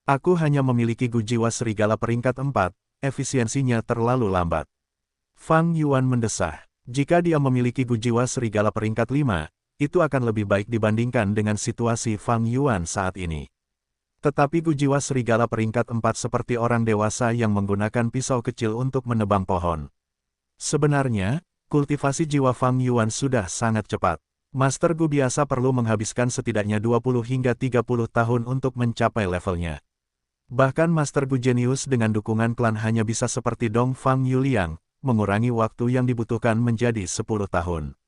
Aku hanya memiliki Gu jiwa serigala peringkat 4, efisiensinya terlalu lambat. Fang Yuan mendesah. Jika dia memiliki Gu jiwa serigala peringkat 5, itu akan lebih baik dibandingkan dengan situasi Fang Yuan saat ini. Tetapi Gu jiwa serigala peringkat 4 seperti orang dewasa yang menggunakan pisau kecil untuk menebang pohon. Sebenarnya, kultivasi jiwa Fang Yuan sudah sangat cepat. Master Gu biasa perlu menghabiskan setidaknya 20 hingga 30 tahun untuk mencapai levelnya. Bahkan Master Gu jenius dengan dukungan klan hanya bisa seperti Dong Fang Yuliang, mengurangi waktu yang dibutuhkan menjadi 10 tahun.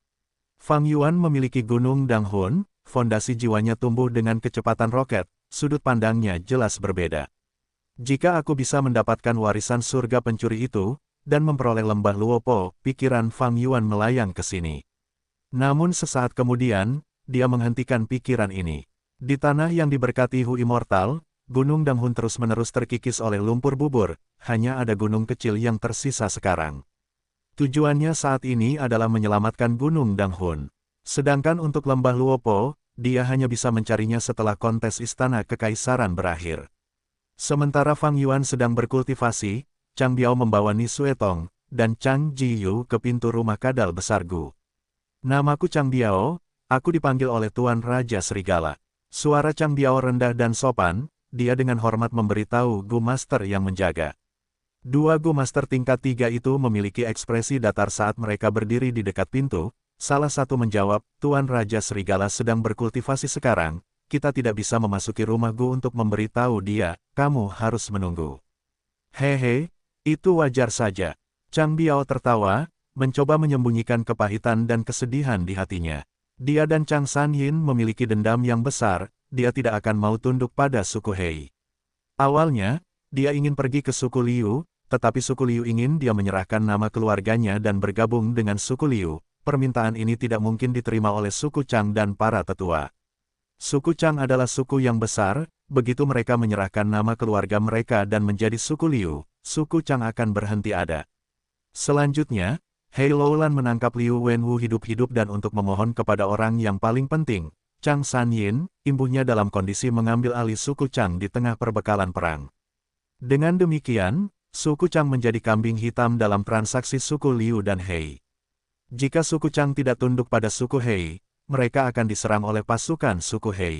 Fang Yuan memiliki Gunung Danghun, fondasi jiwanya tumbuh dengan kecepatan roket, sudut pandangnya jelas berbeda. Jika aku bisa mendapatkan warisan surga pencuri itu, dan memperoleh lembah Luopo, pikiran Fang Yuan melayang ke sini. Namun sesaat kemudian, dia menghentikan pikiran ini. Di tanah yang diberkati Hu Immortal, Gunung Danghun terus-menerus terkikis oleh lumpur bubur, hanya ada gunung kecil yang tersisa sekarang. Tujuannya saat ini adalah menyelamatkan Gunung Danghun. Sedangkan untuk lembah Luopo, dia hanya bisa mencarinya setelah kontes Istana Kekaisaran berakhir. Sementara Fang Yuan sedang berkultivasi, Chang Biao membawa Ni Suetong dan Chang Jiyu ke pintu rumah kadal besar Gu. Namaku Chang Biao, aku dipanggil oleh Tuan Raja Serigala. Suara Chang Biao rendah dan sopan, dia dengan hormat memberitahu Gu Master yang menjaga. Dua Gu Master tingkat 3 itu memiliki ekspresi datar saat mereka berdiri di dekat pintu. Salah satu menjawab, Tuan Raja Serigala sedang berkultivasi sekarang, kita tidak bisa memasuki rumah Gu untuk memberitahu dia, kamu harus menunggu. Hehe, itu wajar saja. Chang Biao tertawa, mencoba menyembunyikan kepahitan dan kesedihan di hatinya. Dia dan Chang Sanyin memiliki dendam yang besar, dia tidak akan mau tunduk pada suku Hei. Awalnya, dia ingin pergi ke suku Liu, tetapi suku Liu ingin dia menyerahkan nama keluarganya dan bergabung dengan suku Liu. Permintaan ini tidak mungkin diterima oleh suku Chang dan para tetua. Suku Chang adalah suku yang besar, begitu mereka menyerahkan nama keluarga mereka dan menjadi suku Liu, suku Chang akan berhenti ada. Selanjutnya, Hei Loulan menangkap Liu Wenwu hidup-hidup dan untuk memohon kepada orang yang paling penting, Chang Sanyin, imbuhnya dalam kondisi mengambil alih suku Chang di tengah perbekalan perang. Dengan demikian, suku Chang menjadi kambing hitam dalam transaksi suku Liu dan Hei. Jika suku Chang tidak tunduk pada suku Hei, mereka akan diserang oleh pasukan suku Hei.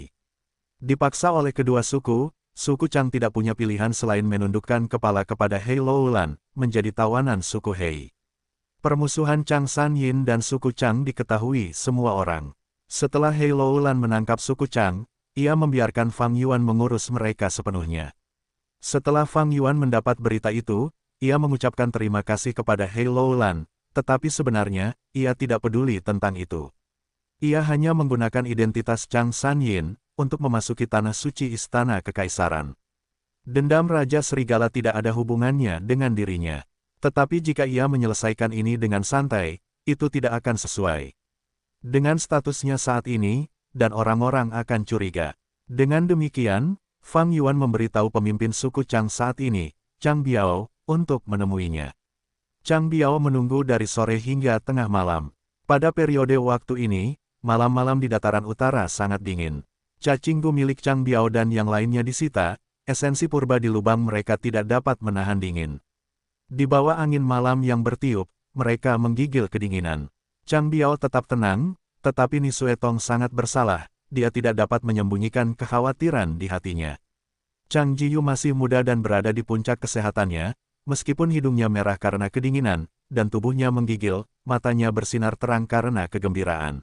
Dipaksa oleh kedua suku, suku Chang tidak punya pilihan selain menundukkan kepala kepada Hei Loulan, menjadi tawanan suku Hei. Permusuhan Chang Sanyin dan suku Chang diketahui semua orang. Setelah Hei Loulan menangkap suku Chang, ia membiarkan Fang Yuan mengurus mereka sepenuhnya. Setelah Fang Yuan mendapat berita itu, ia mengucapkan terima kasih kepada Hei Loulan, tetapi sebenarnya, ia tidak peduli tentang itu. Ia hanya menggunakan identitas Chang Sanyin untuk memasuki tanah suci Istana Kekaisaran. Dendam Raja Serigala tidak ada hubungannya dengan dirinya. Tetapi jika ia menyelesaikan ini dengan santai, itu tidak akan sesuai dengan statusnya saat ini, dan orang-orang akan curiga. Dengan demikian, Fang Yuan memberitahu pemimpin suku Chang saat ini, Chang Biao, untuk menemuinya. Chang Biao menunggu dari sore hingga tengah malam. Pada periode waktu ini, malam-malam di dataran utara sangat dingin. Cacing Gu milik Chang Biao dan yang lainnya disita, esensi purba di lubang mereka tidak dapat menahan dingin. Di bawah angin malam yang bertiup, mereka menggigil kedinginan. Chang Biao tetap tenang, tetapi Ni Suetong sangat bersalah, dia tidak dapat menyembunyikan kekhawatiran di hatinya. Chang Jiyu masih muda dan berada di puncak kesehatannya, meskipun hidungnya merah karena kedinginan, dan tubuhnya menggigil, matanya bersinar terang karena kegembiraan.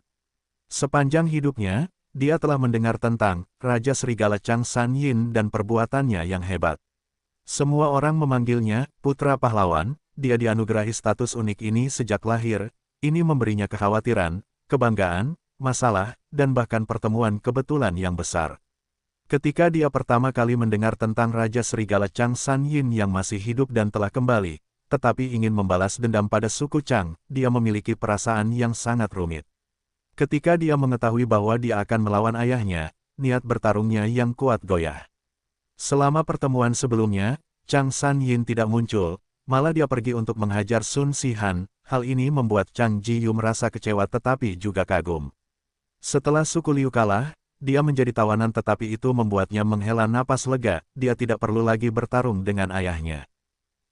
Sepanjang hidupnya, dia telah mendengar tentang Raja Serigala Chang Sanyin dan perbuatannya yang hebat. Semua orang memanggilnya Putra Pahlawan, dia dianugerahi status unik ini sejak lahir, ini memberinya kekhawatiran, kebanggaan, masalah, dan bahkan pertemuan kebetulan yang besar. Ketika dia pertama kali mendengar tentang Raja Serigala Chang Sanyin yang masih hidup dan telah kembali, tetapi ingin membalas dendam pada suku Chang, dia memiliki perasaan yang sangat rumit. Ketika dia mengetahui bahwa dia akan melawan ayahnya, niat bertarungnya yang kuat goyah. Selama pertemuan sebelumnya, Chang Sanyin tidak muncul, malah dia pergi untuk menghajar Sun Sihan. Hal ini membuat Chang Jiyu merasa kecewa tetapi juga kagum. Setelah suku Liu kalah, dia menjadi tawanan tetapi itu membuatnya menghela napas lega, dia tidak perlu lagi bertarung dengan ayahnya.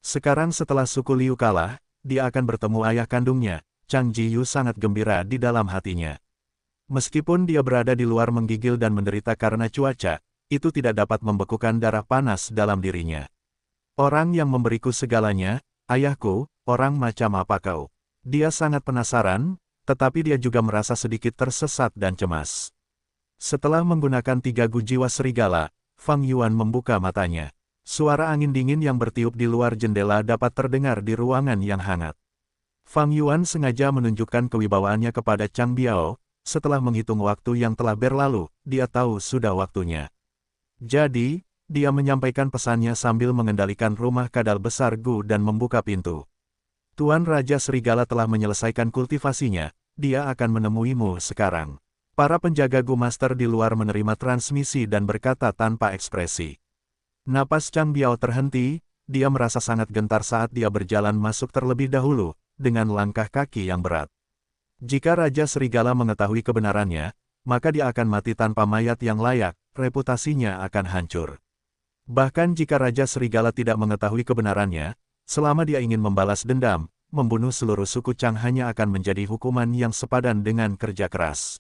Sekarang setelah suku Liu kalah, dia akan bertemu ayah kandungnya. Chang Jiyu sangat gembira di dalam hatinya. Meskipun dia berada di luar menggigil dan menderita karena cuaca, itu tidak dapat membekukan darah panas dalam dirinya. Orang yang memberiku segalanya, ayahku, orang macam apa kau? Dia sangat penasaran, tetapi dia juga merasa sedikit tersesat dan cemas. Setelah menggunakan 3 jiwa serigala, Fang Yuan membuka matanya. Suara angin dingin yang bertiup di luar jendela dapat terdengar di ruangan yang hangat. Fang Yuan sengaja menunjukkan kewibawaannya kepada Chang Biao. Setelah menghitung waktu yang telah berlalu, dia tahu sudah waktunya. Jadi, dia menyampaikan pesannya sambil mengendalikan rumah kadal besar Gu dan membuka pintu. Tuan Raja Serigala telah menyelesaikan kultivasinya, dia akan menemuimu sekarang. Para penjaga Gu Master di luar menerima transmisi dan berkata tanpa ekspresi. Napas Chang Biao terhenti, dia merasa sangat gentar saat dia berjalan masuk terlebih dahulu, dengan langkah kaki yang berat. Jika Raja Serigala mengetahui kebenarannya, maka dia akan mati tanpa mayat yang layak, reputasinya akan hancur. Bahkan jika Raja Serigala tidak mengetahui kebenarannya, selama dia ingin membalas dendam, membunuh seluruh suku Chang hanya akan menjadi hukuman yang sepadan dengan kerja keras.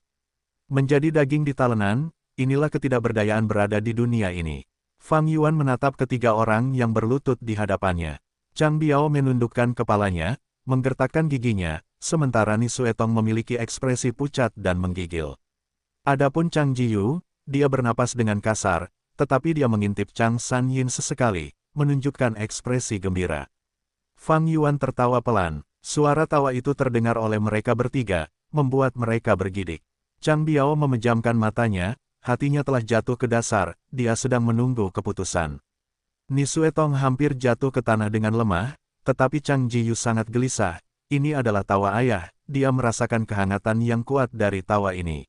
Menjadi daging di talenan, inilah ketidakberdayaan berada di dunia ini. Fang Yuan menatap ketiga orang yang berlutut di hadapannya. Chang Biao menundukkan kepalanya, menggertakkan giginya, sementara Ni Suetong memiliki ekspresi pucat dan menggigil. Adapun Chang Jiyu, dia bernapas dengan kasar, tetapi dia mengintip Chang Sanyin sesekali, menunjukkan ekspresi gembira. Fang Yuan tertawa pelan, suara tawa itu terdengar oleh mereka bertiga, membuat mereka bergidik. Chang Biao memejamkan matanya, hatinya telah jatuh ke dasar, dia sedang menunggu keputusan. Ni Suetong hampir jatuh ke tanah dengan lemah, tetapi Chang Jiyu sangat gelisah, ini adalah tawa ayah, dia merasakan kehangatan yang kuat dari tawa ini.